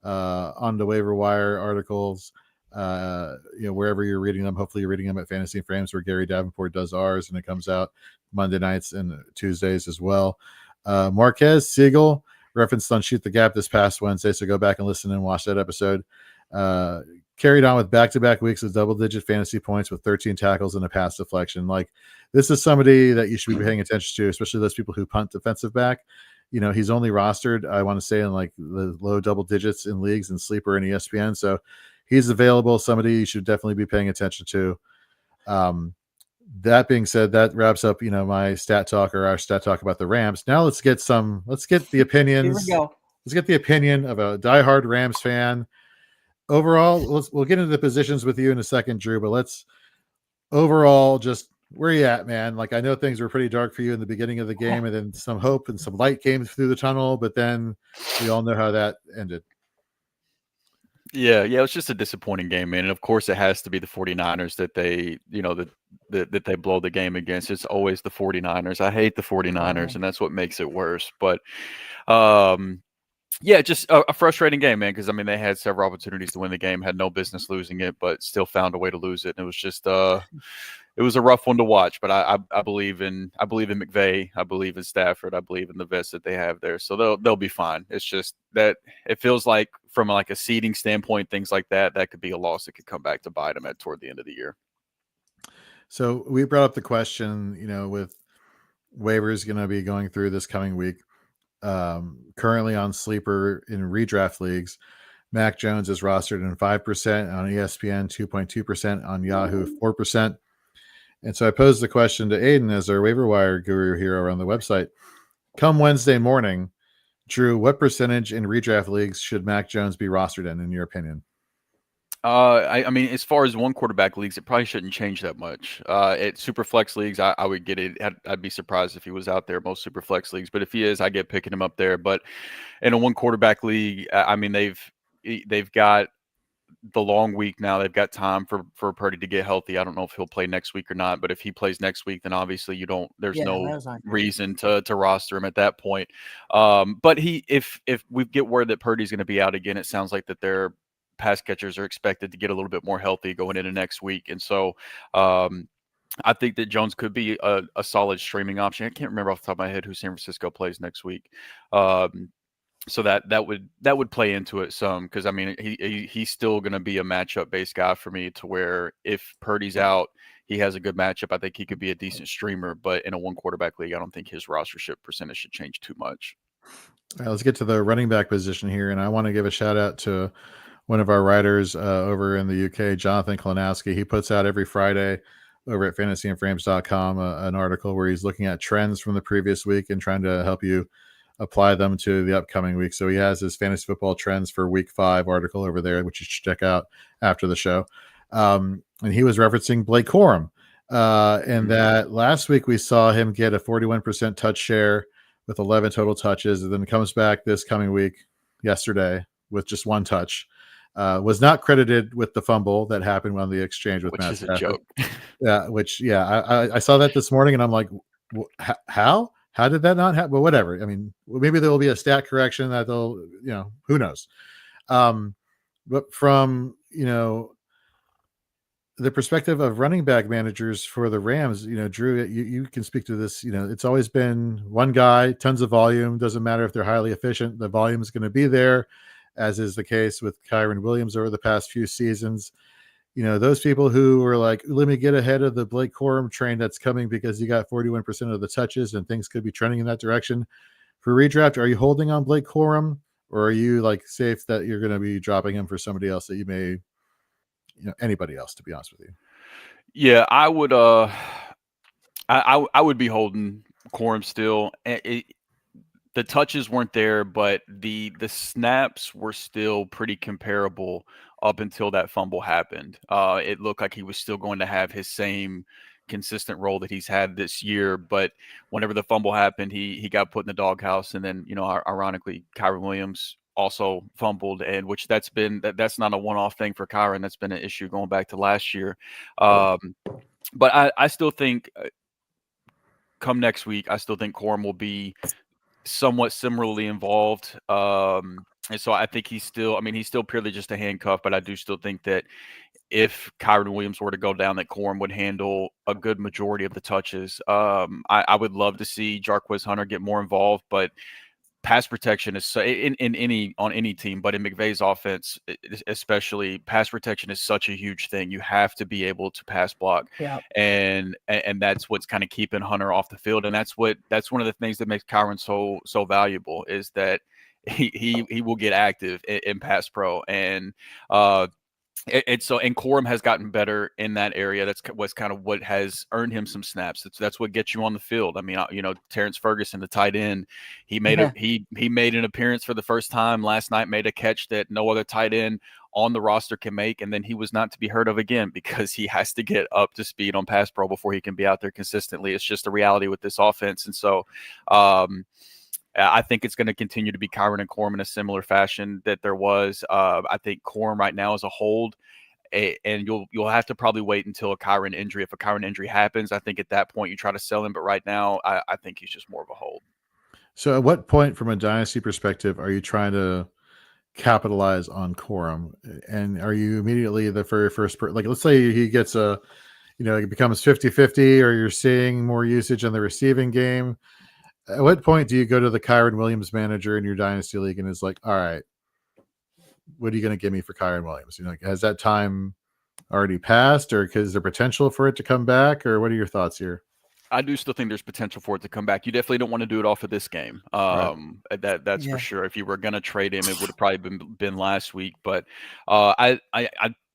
on the waiver wire articles, wherever you're reading them, hopefully you're reading them at Fantasy and Frames, where Gary Davenport does ours, and it comes out Monday nights and Tuesdays as well. Marquez Siegel referenced on Shoot the Gap this past Wednesday, so go back and listen and watch that episode. Carried on with back-to-back weeks of double-digit fantasy points with 13 tackles and a pass deflection. Like, this is somebody that you should be paying attention to, especially those people who punt defensive back. He's only rostered, I want to say, in like the low double digits in leagues and Sleeper and ESPN. So he's available, somebody you should definitely be paying attention to. That being said, that wraps up, my stat talk or our stat talk about the Rams. Now let's get the opinions. Here we go. Let's get the opinion of a diehard Rams fan. Overall, we'll get into the positions with you in a second, Drew, but let's overall just where are you at, man? Like, I know things were pretty dark for you in the beginning of the game, and then some hope and some light came through the tunnel, but then we all know how that ended. Yeah, it was just a disappointing game, man. And of course, it has to be the 49ers that they, that they blow the game against. It's always the 49ers. I hate the 49ers, and that's what makes it worse. But, yeah, just a frustrating game, man, because, I mean, they had several opportunities to win the game, had no business losing it, but still found a way to lose it. And it was just it was a rough one to watch, but I believe in McVay, I believe in Stafford, I believe in the vets that they have there, so they'll be fine. It's just that it feels like from like a seeding standpoint, things like that could be a loss that could come back to bite them toward the end of the year. So we brought up the question, with waivers going to be going through this coming week. Currently on Sleeper in redraft leagues, Mac Jones is rostered in 5% on ESPN, 2.2% on Yahoo, 4%. And so I posed the question to Aidan as our waiver wire guru here around the website. Come Wednesday morning, Drew, what percentage in redraft leagues should Mac Jones be rostered in your opinion? I mean, as far as one quarterback leagues, it probably shouldn't change that much. At super flex leagues, I would get it. I'd be surprised if he was out there most super flex leagues, but if he is, I get picking him up there. But in a one quarterback league, I mean, they've got the long week now. They've got time for Purdy to get healthy. I don't know if he'll play next week or not, but if he plays next week, then obviously there's no reason to roster him at that point. But if we get word that Purdy's going to be out again, it sounds like that their pass catchers are expected to get a little bit more healthy going into next week. And so I think that Jones could be a solid streaming option. I can't remember off the top of my head who San Francisco plays next week. So that would play into it some, because I mean he's still going to be a matchup based guy for me, to where if Purdy's out, he has a good matchup. I think he could be a decent streamer, but in a one quarterback league, I don't think his rostership percentage should change too much. All right, let's get to the running back position here, and I want to give a shout out to one of our writers over in the UK, Jonathan Klonowski. He puts out every Friday over at fantasyandframes.com an article where he's looking at trends from the previous week and trying to help you apply them to the upcoming week. So he has his fantasy football trends for week 5 article over there, which you should check out after the show. And he was referencing Blake Corum. And that last week we saw him get a 41% touch share with 11 total touches, and then comes back this coming week yesterday with just 1 touch. Was not credited with the fumble that happened on the exchange with Matt Stafford. Joke. I saw that this morning, and I'm like, how? How did that not happen? Well, whatever. I mean, maybe there will be a stat correction that they'll, who knows? But from, the perspective of running back managers for the Rams, Drew, you can speak to this. It's always been one guy, tons of volume. Doesn't matter if they're highly efficient. The volume is going to be there, as is the case with Kyren Williams over the past few seasons. Those people who were like, let me get ahead of the Blake Corum train that's coming because you got 41% of the touches and things could be trending in that direction. For redraft, are you holding on Blake Corum, or are you like safe that you're going to be dropping him for somebody else that you may, anybody else, to be honest with you? Yeah, I would I would be holding Corum still. The touches weren't there, but the snaps were still pretty comparable up until that fumble happened. It looked like he was still going to have his same consistent role that he's had this year, but whenever the fumble happened, he got put in the doghouse, and then ironically, Kyren Williams also fumbled, and which that's not a one-off thing for Kyren. That's been an issue going back to last year. But I still think come next week, I still think Corum will be somewhat similarly involved. And so I think he's still purely just a handcuff, but I do still think that if Kyren Williams were to go down, that Corum would handle a good majority of the touches. I would love to see Jarquez Hunter get more involved, but pass protection is on any team, but in McVay's offense, especially, pass protection is such a huge thing. You have to be able to pass block, and that's what's kind of keeping Hunter off the field, and that's one of the things that makes Kyren so valuable, is that he will get active in pass pro, and And Corum has gotten better in that area. That's what's kind of what has earned him some snaps. That's what gets you on the field. I mean, Terrence Ferguson, the tight end, he made an appearance for the first time last night. Made a catch that no other tight end on the roster can make, and then he was not to be heard of again because he has to get up to speed on pass pro before he can be out there consistently. It's just a reality with this offense, and so. I think it's going to continue to be Kyren and Corum in a similar fashion that there was. I think Corum right now is a hold, and you'll have to probably wait until a Kyren injury. If a Kyren injury happens, I think at that point you try to sell him. But right now, I think he's just more of a hold. So at what point from a dynasty perspective are you trying to capitalize on Corum? And are you immediately the very first like, let's say he gets it becomes 50-50, or you're seeing more usage in the receiving game. At what point do you go to the Kyren Williams manager in your dynasty league and is like, all right, what are you going to give me for Kyren Williams? Has that time already passed, or is there potential for it to come back, or what are your thoughts here? I do still think there's potential for it to come back. You definitely don't want to do it off of this game. That's for sure. If you were going to trade him, it would have probably been last week. But I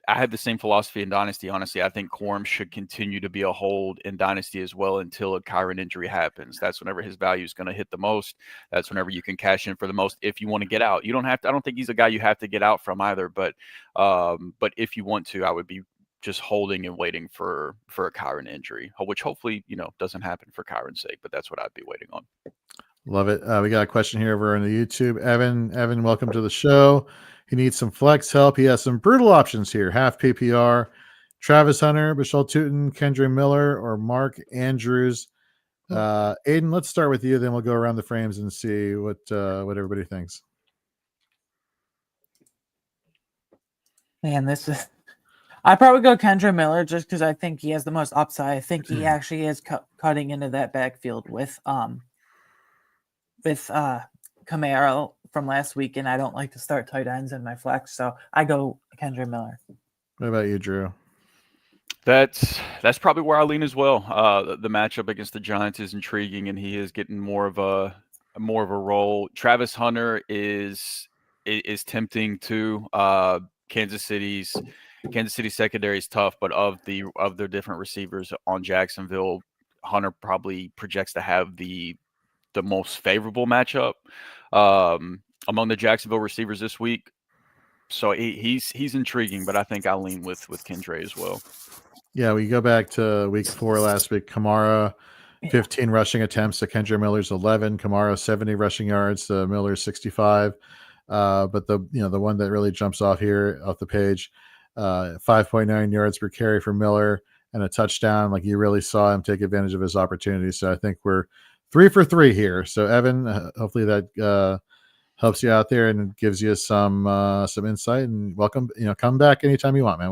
have the same philosophy in Dynasty. Honestly, I think Corum should continue to be a hold in Dynasty as well until a Kyren injury happens. That's whenever his value is going to hit the most. That's whenever you can cash in for the most. If you want to get out, you don't have to. I don't think he's a guy you have to get out from either. But if you want to, I would be just holding and waiting for a Kyren injury, which hopefully doesn't happen for Kyren's sake. But that's what I'd be waiting on. Love it. We got a question here over on the YouTube. Evan, welcome to the show. He needs some flex help. He has some brutal options here. Half PPR, Travis Hunter, Michelle Tootin, Kendra Miller, or Mark Andrews. Aidan, let's start with you. Then we'll go around the frames and see what everybody thinks. Man, I probably go Kendra Miller just because I think he has the most upside. I think he actually is cutting into that backfield with Camaro from last week, and I don't like to start tight ends in my flex, so I go Kendra Miller. What about you, Drew? That's probably where I lean as well. The matchup against the Giants is intriguing, and he is getting more of a role. Travis Hunter is tempting too. Kansas City secondary is tough, but of the different receivers on Jacksonville, Hunter probably projects to have the most favorable matchup among the Jacksonville receivers this week. So he's intriguing, but I think I'll lean with Kendra as well. Yeah, we go back to week 4 last week. Kamara, 15 rushing attempts to Kendra Miller's 11. Kamara 70 rushing yards to Miller's 65. But the one that really jumps off here off the page, 5.9 yards per carry for Miller and a touchdown. Like, you really saw him take advantage of his opportunities. So I think we're 3 for 3 here. So Evan, hopefully that helps you out there and gives you some insight. And welcome, come back anytime you want, man.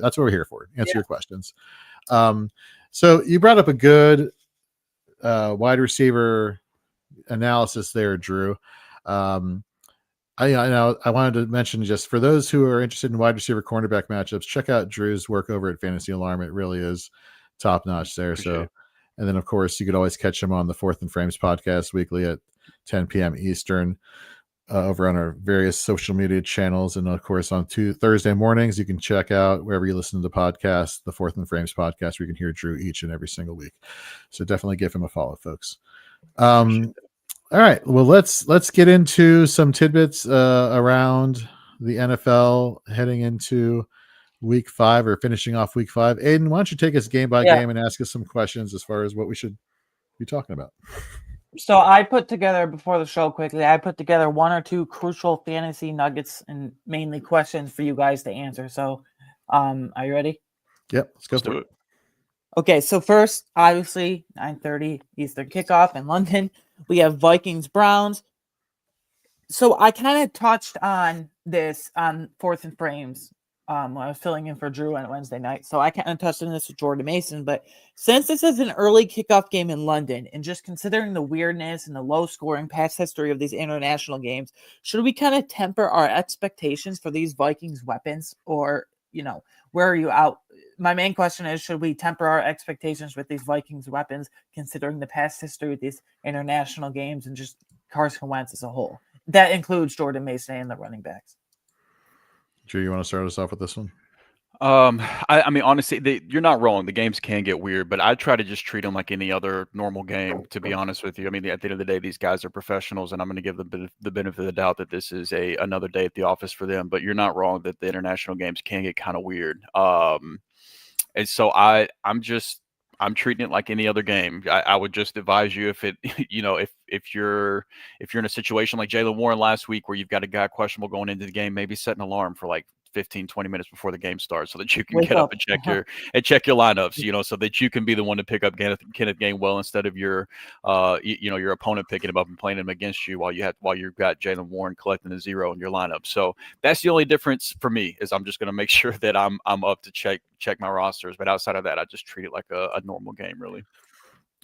That's what we're here for. Answer your questions. So you brought up a good wide receiver analysis there, Drew. I wanted to mention, just for those who are interested in wide receiver cornerback matchups, check out Drew's work over at Fantasy Alarm. It really is top notch there. Appreciate it. And then, of course, you could always catch him on the Fourth and Frames podcast weekly at 10 p.m. Eastern over on our various social media channels. And, of course, on Thursday mornings, you can check out wherever you listen to the podcast, the Fourth and Frames podcast, where you can hear Drew each and every single week. So definitely give him a follow, folks. All right. Well, let's get into some tidbits around the NFL heading into week 5, or finishing off week 5. Aidan, why don't you take us game by game and ask us some questions as far as what we should be talking about? So I put together, before the show quickly, I put together 1 or 2 crucial fantasy nuggets and mainly questions for you guys to answer. So are you ready? Yep, let's do it. Okay, so first, obviously, 9:30 Eastern kickoff in London. We have Vikings-Browns. So I kind of touched on this on Fourth and Frames when I was filling in for Drew on Wednesday night. So I kind of touched on this with Jordan Mason. But since this is an early kickoff game in London, and just considering the weirdness and the low-scoring past history of these international games, should we kind of temper our expectations for these Vikings weapons? Or, where are you out? My main question is, should we temper our expectations with these Vikings weapons, considering the past history with these international games and just Carson Wentz as a whole? That includes Jordan Mason and the running backs. Drew, you want to start us off with this one? I mean, honestly, you're not wrong. The games can get weird, but I try to just treat them like any other normal game, to be honest with you. I mean, at the end of the day, these guys are professionals, and I'm going to give the benefit of the doubt that this is another day at the office for them. But you're not wrong that the international games can get kind of weird. And so I'm treating it like any other game. I would just advise you if it, if you're in a situation like Jaylen Warren last week where you've got a guy questionable going into the game, maybe set an alarm for like 15, 20 minutes before the game starts so that you can get up and check your lineups, so that you can be the one to pick up Kenneth Gainwell instead of your opponent picking him up and playing him against you while you've got Jaylen Warren collecting a 0 in your lineup. So that's the only difference for me is I'm just going to make sure that I'm up to check my rosters. But outside of that, I just treat it like a normal game, really.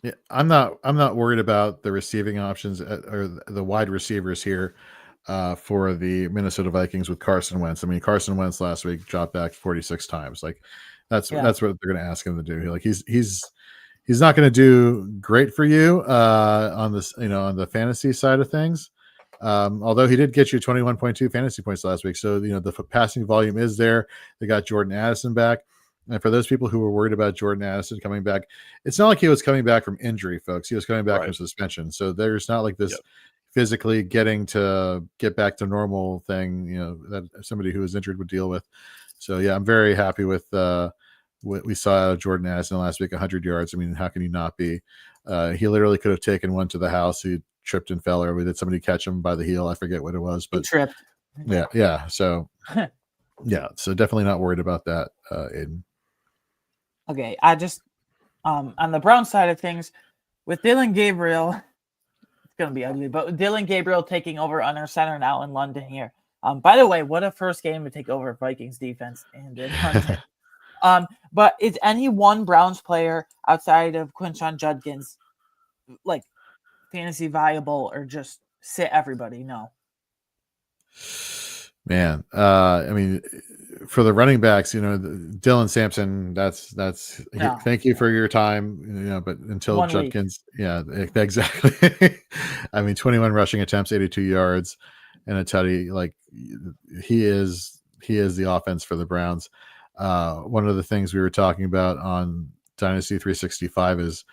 Yeah, I'm not worried about the receiving options or the wide receivers here. For the Minnesota Vikings with Carson Wentz. I mean, Carson Wentz last week dropped back 46 times. Like that's what they're going to ask him to do. Like he's not going to do great for you on this, on the fantasy side of things. Although he did get you 21.2 fantasy points last week. So, the passing volume is there. They got Jordan Addison back. And for those people who were worried about Jordan Addison coming back, it's not like he was coming back from injury, folks. He was coming back from suspension. So there's not like this physically getting to get back to normal thing, that somebody who was injured would deal with. So yeah, I'm very happy with what we saw out of Jordan Addison last week, 100 yards. I mean, how can you not be? He literally could have taken one to the house. He tripped and fell, or we did somebody catch him by the heel. I forget what it was, but he tripped. Yeah. So yeah, so definitely not worried about that, Aidan. Okay, I just on the Brown side of things, with Dillon Gabriel, it's gonna be ugly, but with Dillon Gabriel taking over under center now in London here. By the way, what a first game to take over Vikings defense and in London. But is any one Browns player outside of Quinshon Judkins like fantasy viable or just sit everybody? No. Man, I mean, for the running backs, Dylan Sampson, thank you for your time, but until 1 Judkins, exactly. I mean, 21 rushing attempts, 82 yards, and a tutty. Like he is the offense for the Browns. One of the things we were talking about on Dynasty 365 is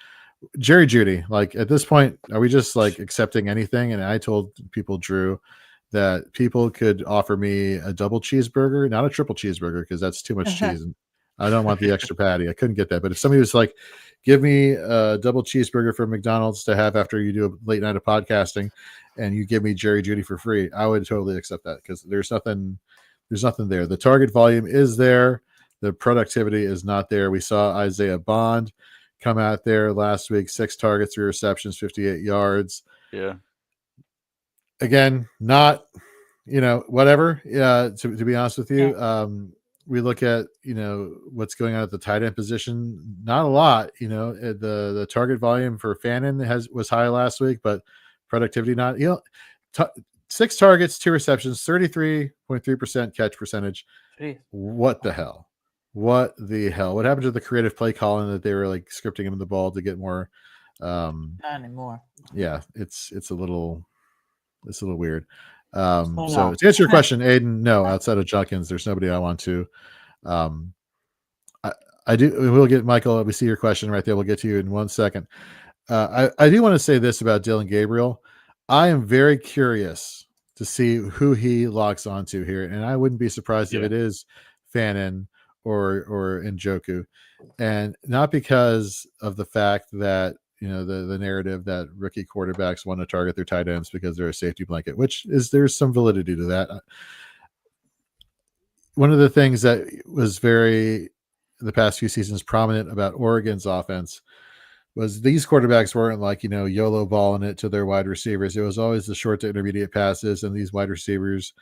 Jerry Jeudy. Like at this point, are we just like accepting anything? And I told people, Drew, that people could offer me a double cheeseburger, not a triple cheeseburger, because that's too much cheese. And I don't want the extra patty. I couldn't get that. But if somebody was like, give me a double cheeseburger from McDonald's to have after you do a late night of podcasting and you give me Jerry Jeudy for free, I would totally accept that because there's nothing there. The target volume is there. The productivity is not there. We saw Isaiah Bond come out there last week, 6 targets, 3 receptions, 58 yards. Yeah. Again, not, whatever. To be honest with you, we look at, what's going on at the tight end position. Not a lot, the target volume for Fannin was high last week, but productivity not. 6 targets, 2 receptions, 33.3% catch percentage. Jeez. What the hell? What happened to the creative play calling that they were like scripting him the ball to get more? Not anymore. Yeah, it's a little weird. So to answer your question, Aidan, no, outside of Judkins, there's nobody I want to. I do. We'll get Michael. We see your question right there. We'll get to you in 1 second. I do want to say this about Dillon Gabriel. I am very curious to see who he locks onto here, and I wouldn't be surprised if it is Fannin or Njoku, and not because of the fact that the narrative that rookie quarterbacks want to target their tight ends because they're a safety blanket, there's some validity to that. One of the things that was the past few seasons prominent about Oregon's offense was these quarterbacks weren't like, YOLO balling it to their wide receivers. It was always the short to intermediate passes and these wide receivers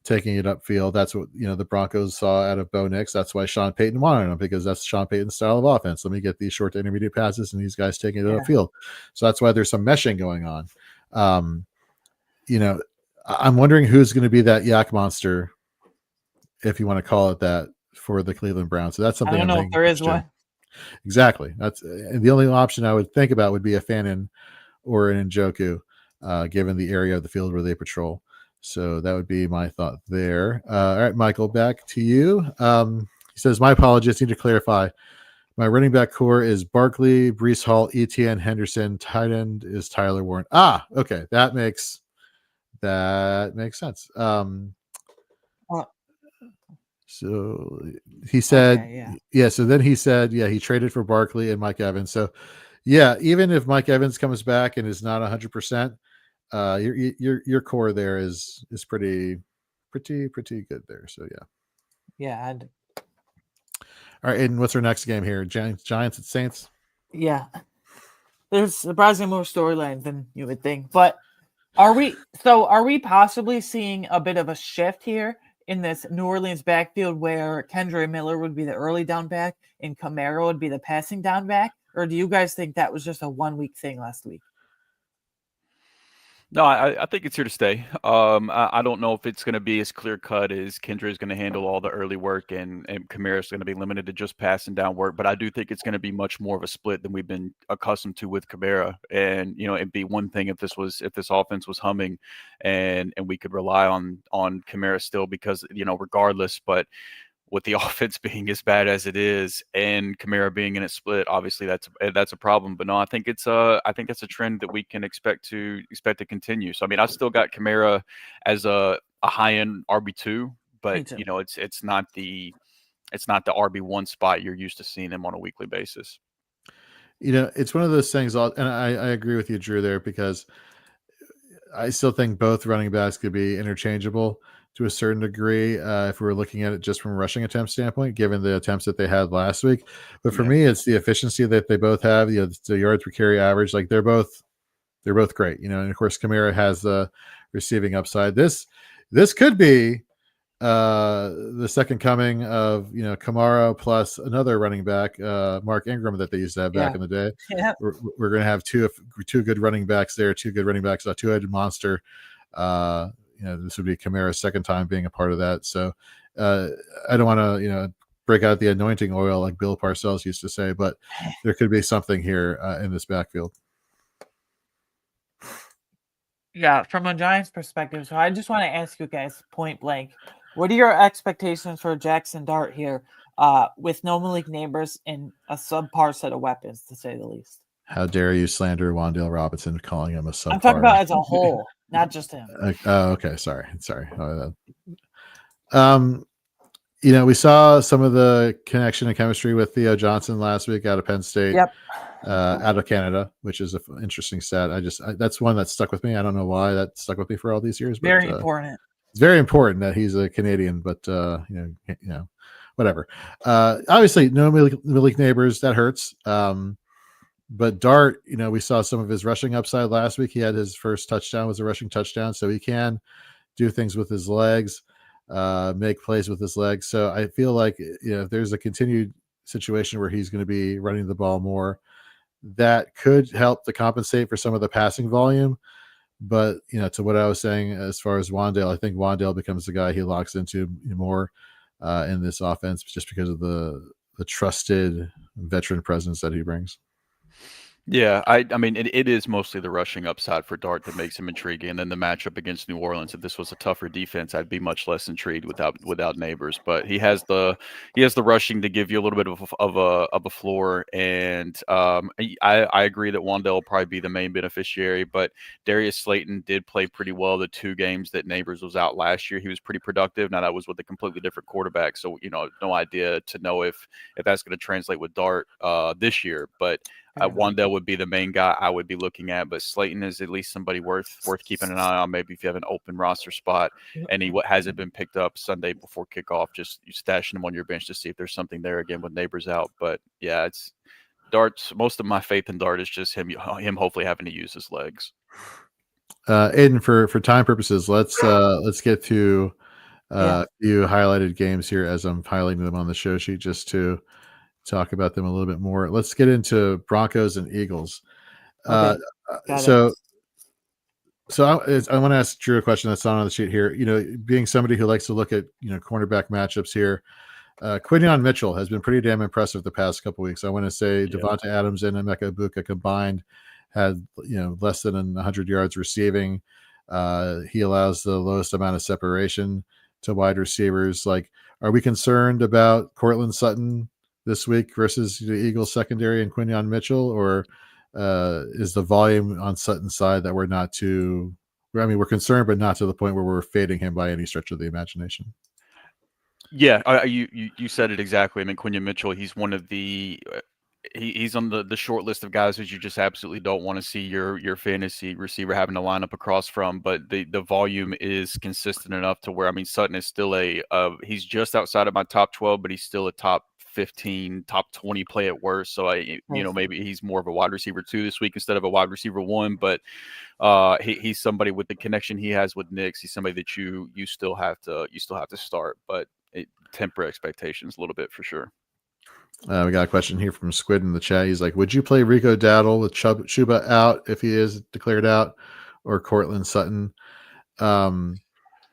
taking it upfield. That's what, the Broncos saw out of Bo Nix. That's why Sean Payton wanted him, because that's Sean Payton's style of offense. Let me get these short to intermediate passes and these guys taking it upfield. So that's why there's some meshing going on. I'm wondering who's going to be that yak monster, if you want to call it that, for the Cleveland Browns. So that's something I don't know if there is one. Exactly. That's the only option I would think about would be a Fannin or an Njoku, given the area of the field where they patrol. So that would be my thought there. All right, Michael, back to you. He says, my apologies, need to clarify. My running back core is Barkley, Brees Hall, ETN, Henderson. Tight end is Tyler Warren. Okay. That makes sense. So he said, Okay, yeah. So then he said, yeah, he traded for Barkley and Mike Evans. So yeah, even if Mike Evans comes back and is not 100%, your core there is pretty good there. So yeah. Yeah. All right, Aidan, what's our next game here? Giants at Saints. Yeah. There's surprisingly more storylines than you would think. But are we possibly seeing a bit of a shift here in this New Orleans backfield where Kendre Miller would be the early down back and Kamara would be the passing down back? Or do you guys think that was just a 1 week thing last week? No, I think it's here to stay. I don't know if it's going to be as clear cut as Kendra is going to handle all the early work and Kamara is going to be limited to just passing down work. But I do think it's going to be much more of a split than we've been accustomed to with Kamara. And it'd be one thing if this offense was humming, and we could rely on Kamara still because regardless. But with the offense being as bad as it is and Kamara being in a split, obviously that's a problem. But no, I think that's a trend that we can expect to continue. So I mean, I've still got Kamara as a high end RB2, but it's not the RB1 spot you're used to seeing him on a weekly basis. It's one of those things, and I agree with you, Drew, there, because I still think both running backs could be interchangeable to a certain degree if we were looking at it just from a rushing attempt standpoint, given the attempts that they had last week. But for me, it's the efficiency that they both have. The yards per carry average, like they're both great. And of course, Kamara has the receiving upside. This could be the second coming of Kamara plus another running back, Mark Ingram, that they used to have back in the day. Yeah. We're going to have two good running backs there, two two-headed monster. This would be Kamara's second time being a part of that. So I don't want to break out the anointing oil like Bill Parcells used to say, but there could be something here in this backfield. Yeah, from a Giants perspective, so I just want to ask you guys point blank, what are your expectations for Jackson Dart here with no Malik Neighbors and a subpar set of weapons, to say the least? How dare you slander Wan'Dale Robinson, calling him a subpar? I'm talking about as a whole, not just him. Okay, sorry. We saw some of the connection and chemistry with Theo Johnson last week out of Penn State. Yep. Out of Canada, which is an interesting stat. That's one that stuck with me. I don't know why that stuck with me for all these years. But, very important. It's very important that he's a Canadian, but whatever. Obviously, no Malik Neighbors, that hurts. But Dart, we saw some of his rushing upside last week. He had his first touchdown was a rushing touchdown, so he can do things with his legs, make plays with his legs. So I feel like if there's a continued situation where he's going to be running the ball more, that could help to compensate for some of the passing volume. But to what I was saying as far as Wan'Dale, I think Wan'Dale becomes the guy he locks into more in this offense just because of the trusted veteran presence that he brings. Yeah, I mean, it is mostly the rushing upside for Dart that makes him intriguing. And then the matchup against New Orleans, if this was a tougher defense, I'd be much less intrigued without Neighbors. But he has the rushing to give you a little bit of a floor. And I agree that Wan'Dale will probably be the main beneficiary. But Darius Slayton did play pretty well the 2 games that Neighbors was out last year. He was pretty productive. Now that was with a completely different quarterback, so no idea to know if that's going to translate with Dart this year. But Wan'Dale would be the main guy I would be looking at, but Slayton is at least somebody worth keeping an eye on. Maybe if you have an open roster spot and he hasn't been picked up Sunday before kickoff, just you stashing him on your bench to see if there's something there again with Neighbors out. But yeah, it's Dart's. Most of my faith in Dart is just him hopefully having to use his legs. Aidan, for time purposes, let's get to a few highlighted games here as I'm highlighting them on the show sheet just to talk about them a little bit more. Let's get into Broncos and Eagles. Okay. So I want to ask Drew a question that's not on the sheet here. Being somebody who likes to look at cornerback matchups here, Quinyon Mitchell has been pretty damn impressive the past couple weeks. I want to say Devonta Adams and Emeka Egbuka combined had less than 100 yards receiving. He allows the lowest amount of separation to wide receivers. Like, are we concerned about Cortland Sutton this week versus the Eagles secondary and Quinyon Mitchell, or is the volume on Sutton's side that we're not too? I mean, we're concerned, but not to the point where we're fading him by any stretch of the imagination. Yeah, you said it exactly. I mean, Quinyon Mitchell, he's one of the he's on the short list of guys who you just absolutely don't want to see your fantasy receiver having to line up across from. But the volume is consistent enough to where, I mean, Sutton is still he's just outside of my top 12, but he's still a top 15, top 20 play at worst. So maybe he's more of a wide receiver 2 this week instead of a wide receiver 1. But he's somebody with the connection he has with Knicks. He's somebody that you still have to start, but temper expectations a little bit for sure. We got a question here from Squid in the chat. He's like, would you play Rico Dowdle with Chuba out if he is declared out, or Cortland Sutton? Man,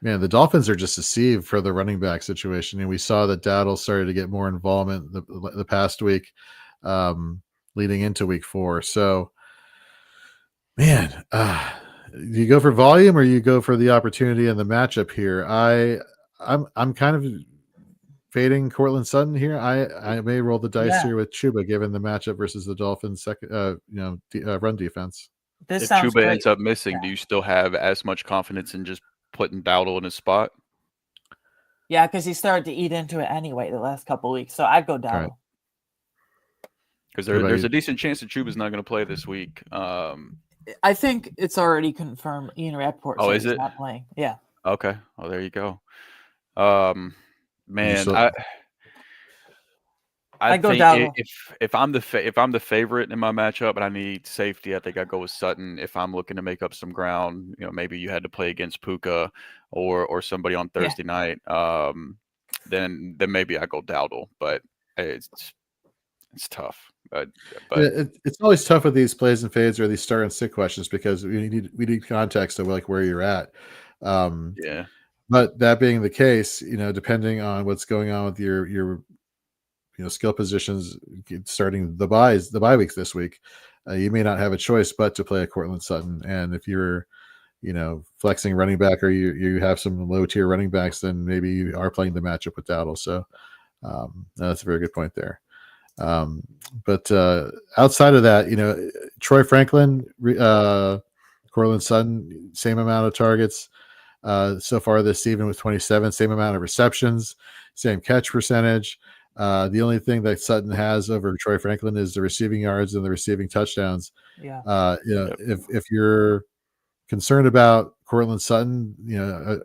the Dolphins are just deceived for the running back situation. And we saw that Dowdle started to get more involvement the past week, leading into week 4. So, man, you go for volume or you go for the opportunity and the matchup here? I'm kind of fading Cortland Sutton here. I may roll the dice here with Chuba, given the matchup versus the Dolphins' run defense. This if sounds Chuba great. ends up missing, do you still have as much confidence in just putting Dowdle in his spot? Yeah, because he started to eat into it anyway the last couple of weeks. So I'd go Dowdle. Because there's a decent chance that Chuba's not going to play this week. I think it's already confirmed. Ian Rappaport said he's not playing. Yeah. Okay. Well, there you go. Man, I think if I'm the favorite in my matchup and I need safety, I think I go with Sutton. If I'm looking to make up some ground, maybe you had to play against Puka or somebody on Thursday night, then maybe I go Dowdle. But it's tough. But it's always tough with these plays and fades or these start and sit questions because we need context of like where you're at. But that being the case, depending on what's going on with your skill positions, starting the bye weeks this week, you may not have a choice but to play a Cortland Sutton. And if you're, flexing running back or you have some low tier running backs, then maybe you are playing the matchup with Dowdle. So that's a very good point there. But outside of that, Troy Franklin, Cortland Sutton, same amount of targets so far this season with 27, same amount of receptions, same catch percentage. The only thing that Sutton has over Troy Franklin is the receiving yards and the receiving touchdowns. If you're concerned about Cortland Sutton,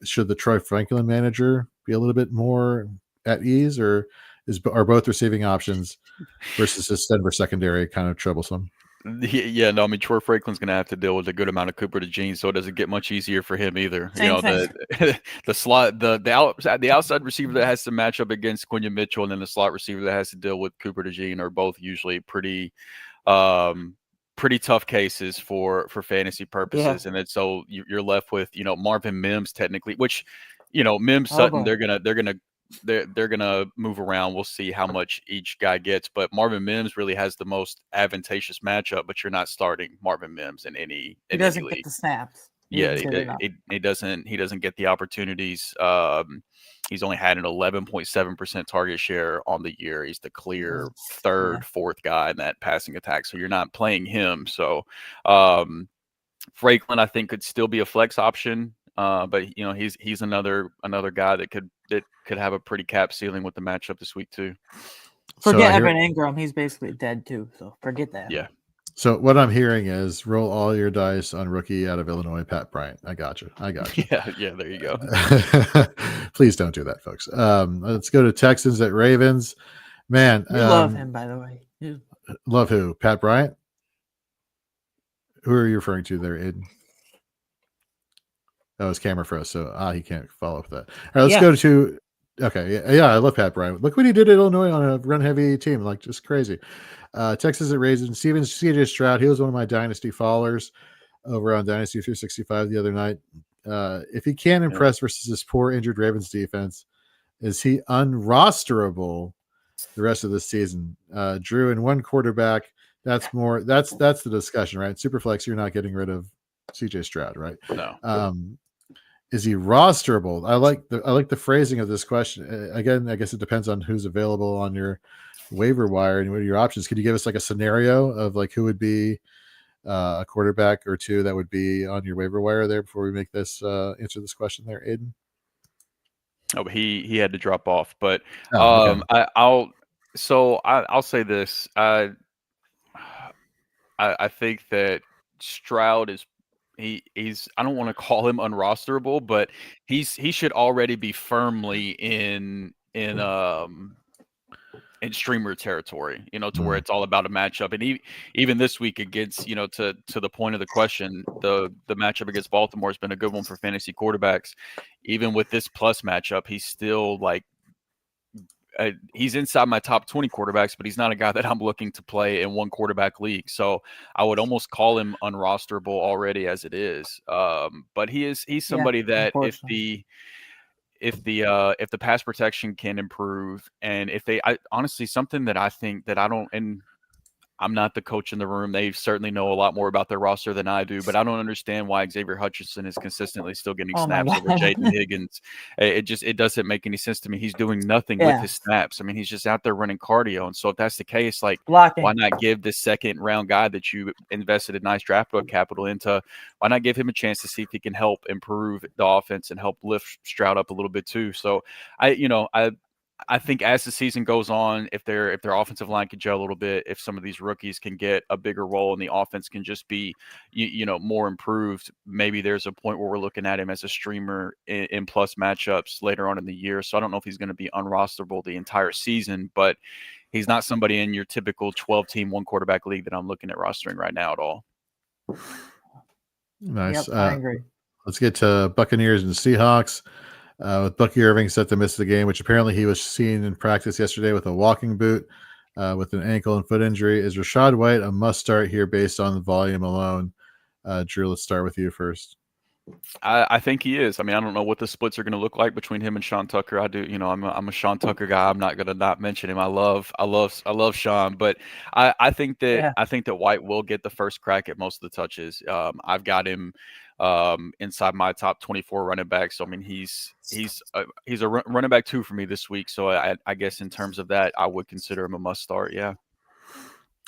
should the Troy Franklin manager be a little bit more at ease, or are both receiving options versus his Denver secondary kind of troublesome? Yeah, no, I mean, Troy Franklin's going to have to deal with a good amount of Cooper DeJean, so it doesn't get much easier for him either. The slot, the outside receiver that has to match up against Quinyon Mitchell, and then the slot receiver that has to deal with Cooper DeJean are both usually pretty tough cases for fantasy purposes. And then so you're left with Marvin Mims technically, which Mims Sutton they're gonna move around. We'll see how much each guy gets, but Marvin Mims really has the most advantageous matchup. But you're not starting Marvin Mims in any. He doesn't get the snaps. Yeah, he doesn't get the opportunities. He's only had an 11.7% target share on the year. He's the clear third, fourth guy in that passing attack. So you're not playing him. So Franklin, I think, could still be a flex option. But he's another guy that could have a pretty cap ceiling with the matchup this week too. Forget Evan Ingram; he's basically dead too. So forget that. Yeah. So what I'm hearing is roll all your dice on rookie out of Illinois, Pat Bryant. I got you. Yeah. There you go. Please don't do that, folks. Let's go to Texans at Ravens. Man, you love him, by the way. Love who? Pat Bryant. Who are you referring to there, Aidan? Oh, his camera froze, so he can't follow up with that. All right, let's go to. Okay, yeah, I love Pat Bryant. Look what he did at Illinois on a run-heavy team, like just crazy. Texas at Ravens. CJ Stroud, he was one of my Dynasty followers over on Dynasty 365 the other night. If he can't impress versus this poor injured Ravens defense, is he unrosterable the rest of the season? Drew, in one quarterback, that's the discussion, right? Superflex, you're not getting rid of CJ Stroud, right? No. Is he rosterable? I like the phrasing of this question. Again, I guess it depends on who's available on your waiver wire and what are your options. Could you give us like a scenario of like who would be a quarterback or two that would be on your waiver wire there before we make this answer this question there, Aidan? Oh, but he had to drop off. But Okay. I'll say this. I think that Stroud is he's I don't want to call him unrosterable, but he should already be firmly in streamer territory, to where it's all about a matchup. And even this week against, to the point of the question, the matchup against Baltimore has been a good one for fantasy quarterbacks. Even with this plus matchup, he's still like he's inside my top 20 quarterbacks, but he's not a guy that I'm looking to play in one quarterback league. So I would almost call him unrosterable already as it is. But he's somebody that if the pass protection can improve, and if honestly, something that I think that I don't, and I'm not the coach in the room. They certainly know a lot more about their roster than I do, but I don't understand why Xavier Hutchinson is consistently still getting snaps over Jaden Higgins. It doesn't make any sense to me. He's doing nothing with his snaps. I mean, he's just out there running cardio. And so if that's the case, like, Blocking. Why not give this second round guy that you invested a nice draft capital into, why not give him a chance to see if he can help improve the offense and help lift Stroud up a little bit too? So I think as the season goes on, if their offensive line can gel a little bit, if some of these rookies can get a bigger role and the offense can just be, more improved, maybe there's a point where we're looking at him as a streamer in plus matchups later on in the year. So I don't know if he's going to be unrosterable the entire season, but he's not somebody in your typical 12-team one quarterback league that I'm looking at rostering right now at all. Nice. Yep, I agree. Let's get to Buccaneers and Seahawks. With Bucky Irving set to miss the game, which apparently he was seen in practice yesterday with a walking boot with an ankle and foot injury. Is Rachaad White a must start here based on the volume alone? Drew, let's start with you first. I think he is. I mean, I don't know what the splits are going to look like between him and Sean Tucker. I do, I'm a Sean Tucker guy. I'm not going to not mention him. I love Sean, but I think that White will get the first crack at most of the touches. I've got him inside my top 24 running backs. So I mean, he's a running back 2 for me this week. So I guess in terms of that, I would consider him a must start. Yeah.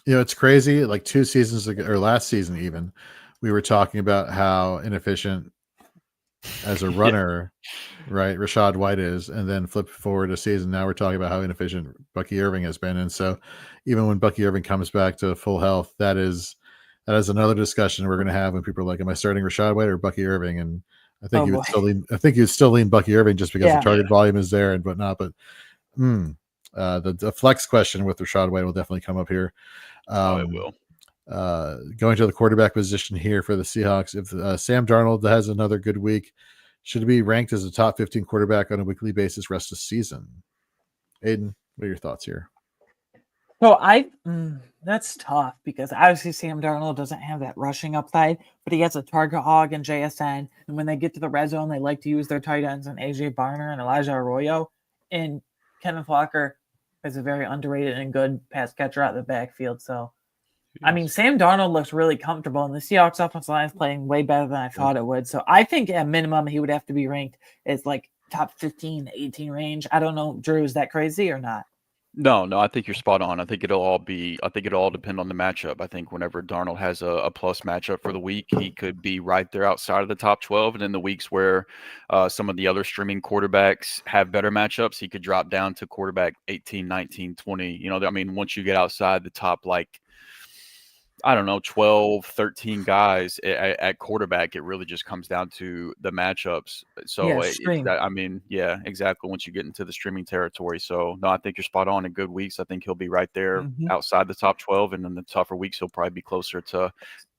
It's crazy. Like 2 seasons ago, or last season even, we were talking about how inefficient as a runner, right, Rachaad White is, and then flip forward a season. Now we're talking about how inefficient Bucky Irving has been. And so even when Bucky Irving comes back to full health, that is another discussion we're going to have when people are like, am I starting Rachaad White or Bucky Irving? And I think you'd still lean Bucky Irving just because the target volume is there and whatnot. But the flex question with Rachaad White will definitely come up here. It will. Going to the quarterback position here for the Seahawks. If Sam Darnold has another good week, should he be ranked as a top 15 quarterback on a weekly basis rest of the season? Aidan, what are your thoughts here? So that's tough because obviously Sam Darnold doesn't have that rushing upside, but he has a target hog in JSN. And when they get to the red zone, they like to use their tight ends and AJ Barner and Elijah Arroyo. And Kenneth Walker is a very underrated and good pass catcher out of the backfield. So, I mean, Sam Darnold looks really comfortable, and the Seahawks offensive line is playing way better than I thought it would. So I think at minimum he would have to be ranked as like top 15 to 18 range. I don't know, Drew, is that crazy or not? No, I think you're spot on. I think it'll all depend on the matchup. I think whenever Darnold has a plus matchup for the week, he could be right there outside of the top 12. And in the weeks where some of the other streaming quarterbacks have better matchups, he could drop down to quarterback 18, 19, 20. I mean, once you get outside the top, like, I don't know, 12, 13 guys at quarterback, it really just comes down to the matchups. So, I mean, yeah, exactly. Once you get into the streaming territory. So, no, I think you're spot on. In good weeks, I think he'll be right there outside the top 12. And in the tougher weeks, he'll probably be closer to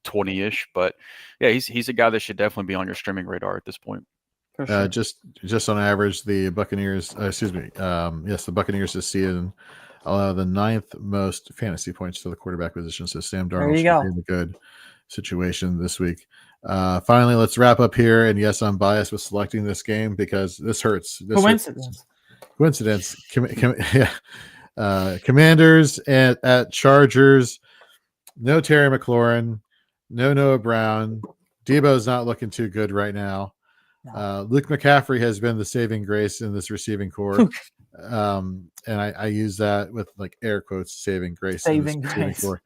20-ish. But, yeah, he's a guy that should definitely be on your streaming radar at this point. Sure. Just on average, the Buccaneers, the Buccaneers this season allow the 9th most fantasy points to the quarterback position. So Sam Darnold should be in a good situation this week. Finally, let's wrap up here. And yes, I'm biased with selecting this game because this hurts. Coincidence. Commanders at Chargers. No Terry McLaurin. No Noah Brown. Debo's not looking too good right now. No. Luke McCaffrey has been the saving grace in this receiving core. And I use that with like air quotes, saving grace in this Saving receiving grace. core.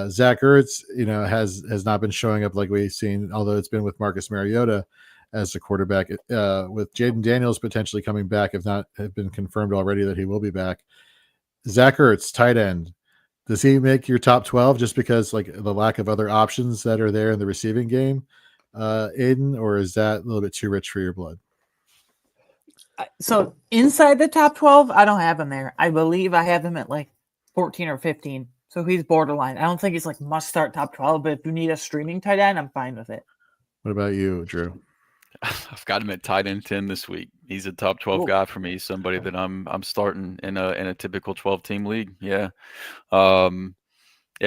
Zach Ertz, has not been showing up like we've seen, although it's been with Marcus Mariota as the quarterback. With Jaden Daniels potentially coming back, if not have been confirmed already that he will be back. Zach Ertz, tight end. Does he make your top 12 just because like the lack of other options that are there in the receiving game, Aidan, or is that a little bit too rich for your blood? So inside the top 12, I don't have him there. I believe I have him at like 14 or 15. So he's borderline. I don't think he's like must start top 12, but if you need a streaming tight end, I'm fine with it. What about you, Drew? I've got him at tight end 10 this week. He's a top 12 guy for me. Somebody that I'm starting in a typical 12-team league. Yeah. Yeah,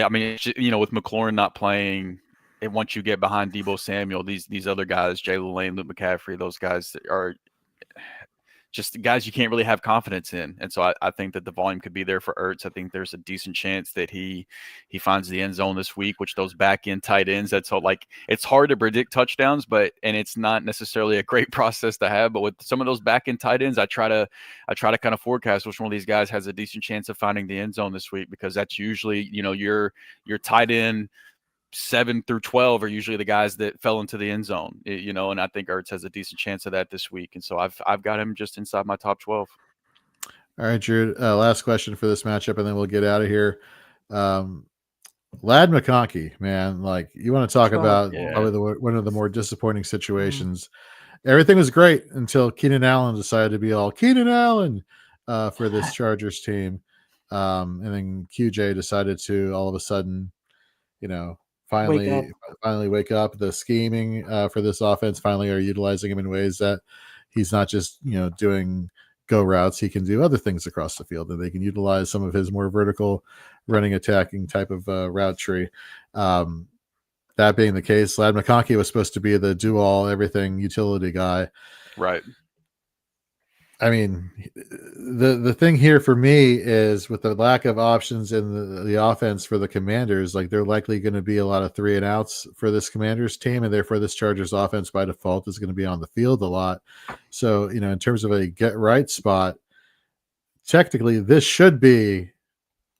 I mean, with McLaurin not playing, and once you get behind Deebo Samuel, these other guys, Jalen Lane, Luke McCaffrey, those guys are just guys you can't really have confidence in. And so I think that the volume could be there for Ertz. I think there's a decent chance that he finds the end zone this week, which those back end tight ends, that's all, like, it's hard to predict touchdowns, and it's not necessarily a great process to have. But with some of those back end tight ends, I try to kind of forecast which one of these guys has a decent chance of finding the end zone this week, because that's usually, your tight end 7 through 12 are usually the guys that fell into the end zone, and I think Ertz has a decent chance of that this week. And so I've got him just inside my top 12. All right, Drew, last question for this matchup, and then we'll get out of here. Lad McConkey, man, like, you want to talk about probably one of the more disappointing situations. Everything was great until Keenan Allen decided to be all Keenan Allen for this Chargers team. And then QJ decided to all of a sudden, finally wake up. The scheming for this offense finally are utilizing him in ways that he's not just, doing go routes. He can do other things across the field, and they can utilize some of his more vertical running attacking type of route tree. That being the case, Lad McConkey was supposed to be the do-all everything utility guy. Right. I mean, the thing here for me is with the lack of options in the offense for the Commanders, like, they're likely going to be a lot of 3 and outs for this Commanders team, and therefore this Chargers offense by default is going to be on the field a lot. So, in terms of a get right spot, technically this should be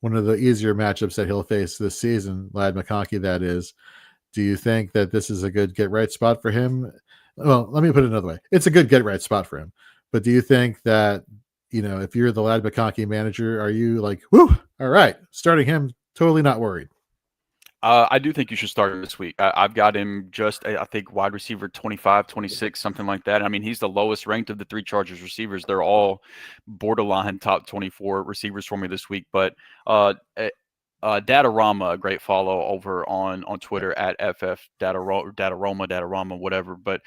one of the easier matchups that he'll face this season, Lad McConkey, that is. Do you think that this is a good get right spot for him? Well, let me put it another way. It's a good get right spot for him. But do you think that, if you're the Lad McConkey manager, are you like, whoo, all right, starting him, totally not worried? I do think you should start him this week. I've got him just, I think, wide receiver 25, 26, something like that. I mean, he's the lowest ranked of the 3 Chargers receivers. They're all borderline top 24 receivers for me this week. But Datarama, a great follow over on Twitter at FF Datarama, whatever. But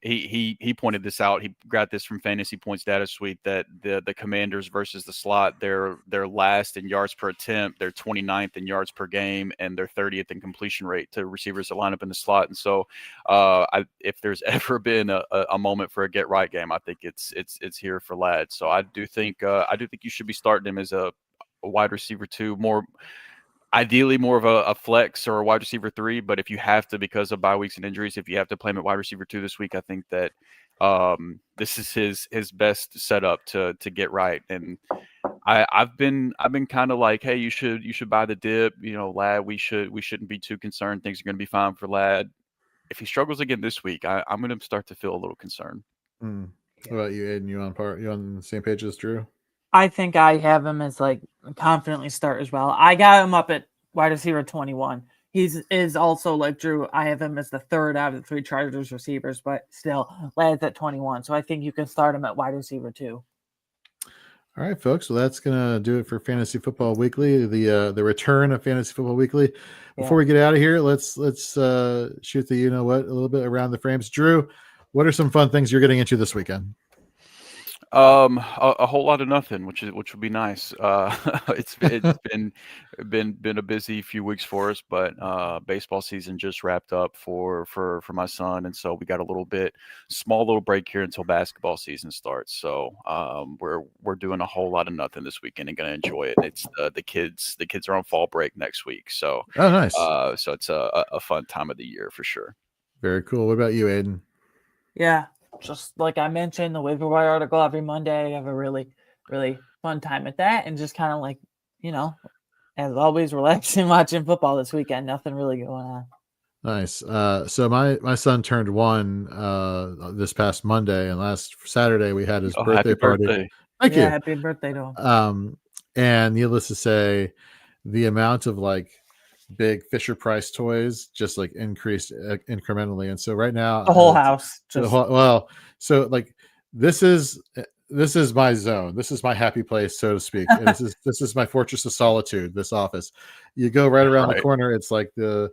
he pointed this out. He got this from Fantasy Points Data Suite, that the Commanders versus the slot, they're last in yards per attempt, they're 29th in yards per game, and they're 30th in completion rate to receivers that line up in the slot. And so if there's ever been a moment for a get right game, I think it's here for Lad. So I do think you should be starting him as a wide receiver 2, ideally more of a flex or a wide receiver 3. But if you have to, because of bye weeks and injuries, if you have to play him at wide receiver 2 this week, I think that this is his best setup to get right. And I've been kind of like, hey, you should buy the dip, Lad. We shouldn't be too concerned. Things are going to be fine for Lad. If he struggles again this week, I'm going to start to feel a little concerned. What about you, Aidan? You on the same page as Drew? I think I have him as like confidently start as well. I got him up at wide receiver 21. Is also like Drew. I have him as the 3rd out of the 3 Chargers receivers, but still Lad's at 21. So I think you can start him at wide receiver 2. All right, folks. So that's gonna do it for Fantasy Football Weekly. The return of Fantasy Football Weekly. Before we get out of here, let's shoot the a little bit around the frames. Drew, what are some fun things you're getting into this weekend? A whole lot of nothing, which would be nice. It's been a busy few weeks for us, but baseball season just wrapped up for my son, and so we got a small little break here until basketball season starts. So we're doing a whole lot of nothing this weekend and gonna enjoy it. It's the kids are on fall break next week, so Oh, nice. so it's a fun time of the year for sure. Very cool. What about you, Aidan? Yeah, just like I mentioned, the waiver wire article every Monday. I have a really, really fun time at that, and just kind of like, as always, relaxing watching football this weekend. Nothing really going on. Nice. So my son turned 1 this past Monday, and last Saturday we had his Oh, birthday happy party. birthday! Thank Yeah, you. happy birthday to him. And needless to say, the amount of like big Fisher Price toys just like increased incrementally, and so right now The whole house. Just so like this is my zone. This is my happy place, so to speak. And this is my fortress of solitude. This office, you go right around the corner. It's like the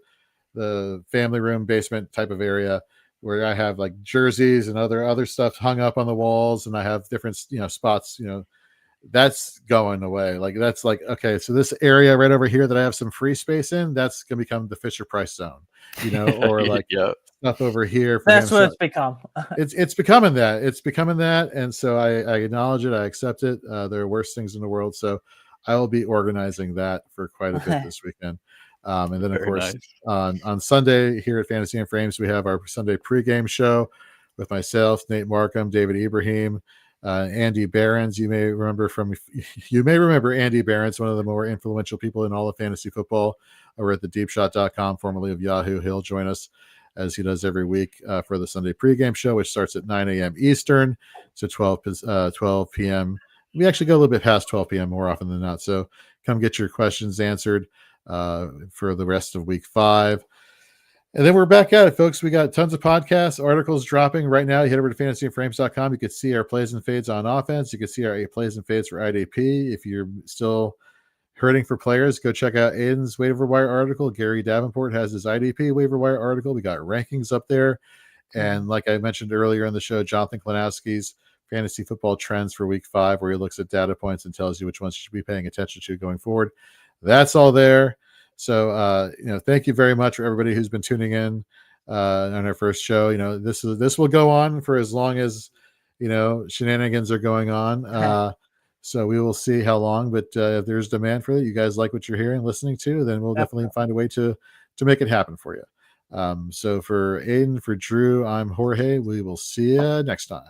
family room basement type of area where I have like jerseys and other stuff hung up on the walls, and I have different spots. That's going away. Like that's like, okay, so this area right over here that I have some free space in, that's gonna become the Fisher Price zone, or like stuff over here for that's him. what it's become. It's becoming that. It's becoming that, and so I acknowledge it. I accept it. There are worse things in the world, so I will be organizing that for quite a bit this weekend. And then, of course, on Sunday here at Fantasy and Frames, we have our Sunday pregame show with myself, Nate Markham, David Ibrahim, Andy Behrens. You may remember Andy Behrens, one of the more influential people in all of fantasy football over at the deepshot.com, formerly of Yahoo. He'll join us as he does every week for the Sunday pregame show, which starts at 9 a.m. Eastern to 12 p.m. We actually go a little bit past 12 p.m. more often than not. So come get your questions answered for the rest of week 5. And then we're back at it, folks. We got tons of podcasts, articles dropping right now. You head over to fantasyandframes.com. You can see our plays and fades on offense. You can see our plays and fades for IDP. If you're still hurting for players, go check out Aidan's waiver wire article. Gary Davenport has his IDP waiver wire article. We got rankings up there. And like I mentioned earlier in the show, Jonathan Klanowski's fantasy football trends for week 5, where he looks at data points and tells you which ones you should be paying attention to going forward. That's all there. So, thank you very much for everybody who's been tuning in on our first show. This will go on for as long as, shenanigans are going on. So we will see how long, but if there's demand for it, you guys like what you're hearing, listening to, then we'll definitely find a way to make it happen for you. So for Aidan, for Drew, I'm Jorge. We will see you next time.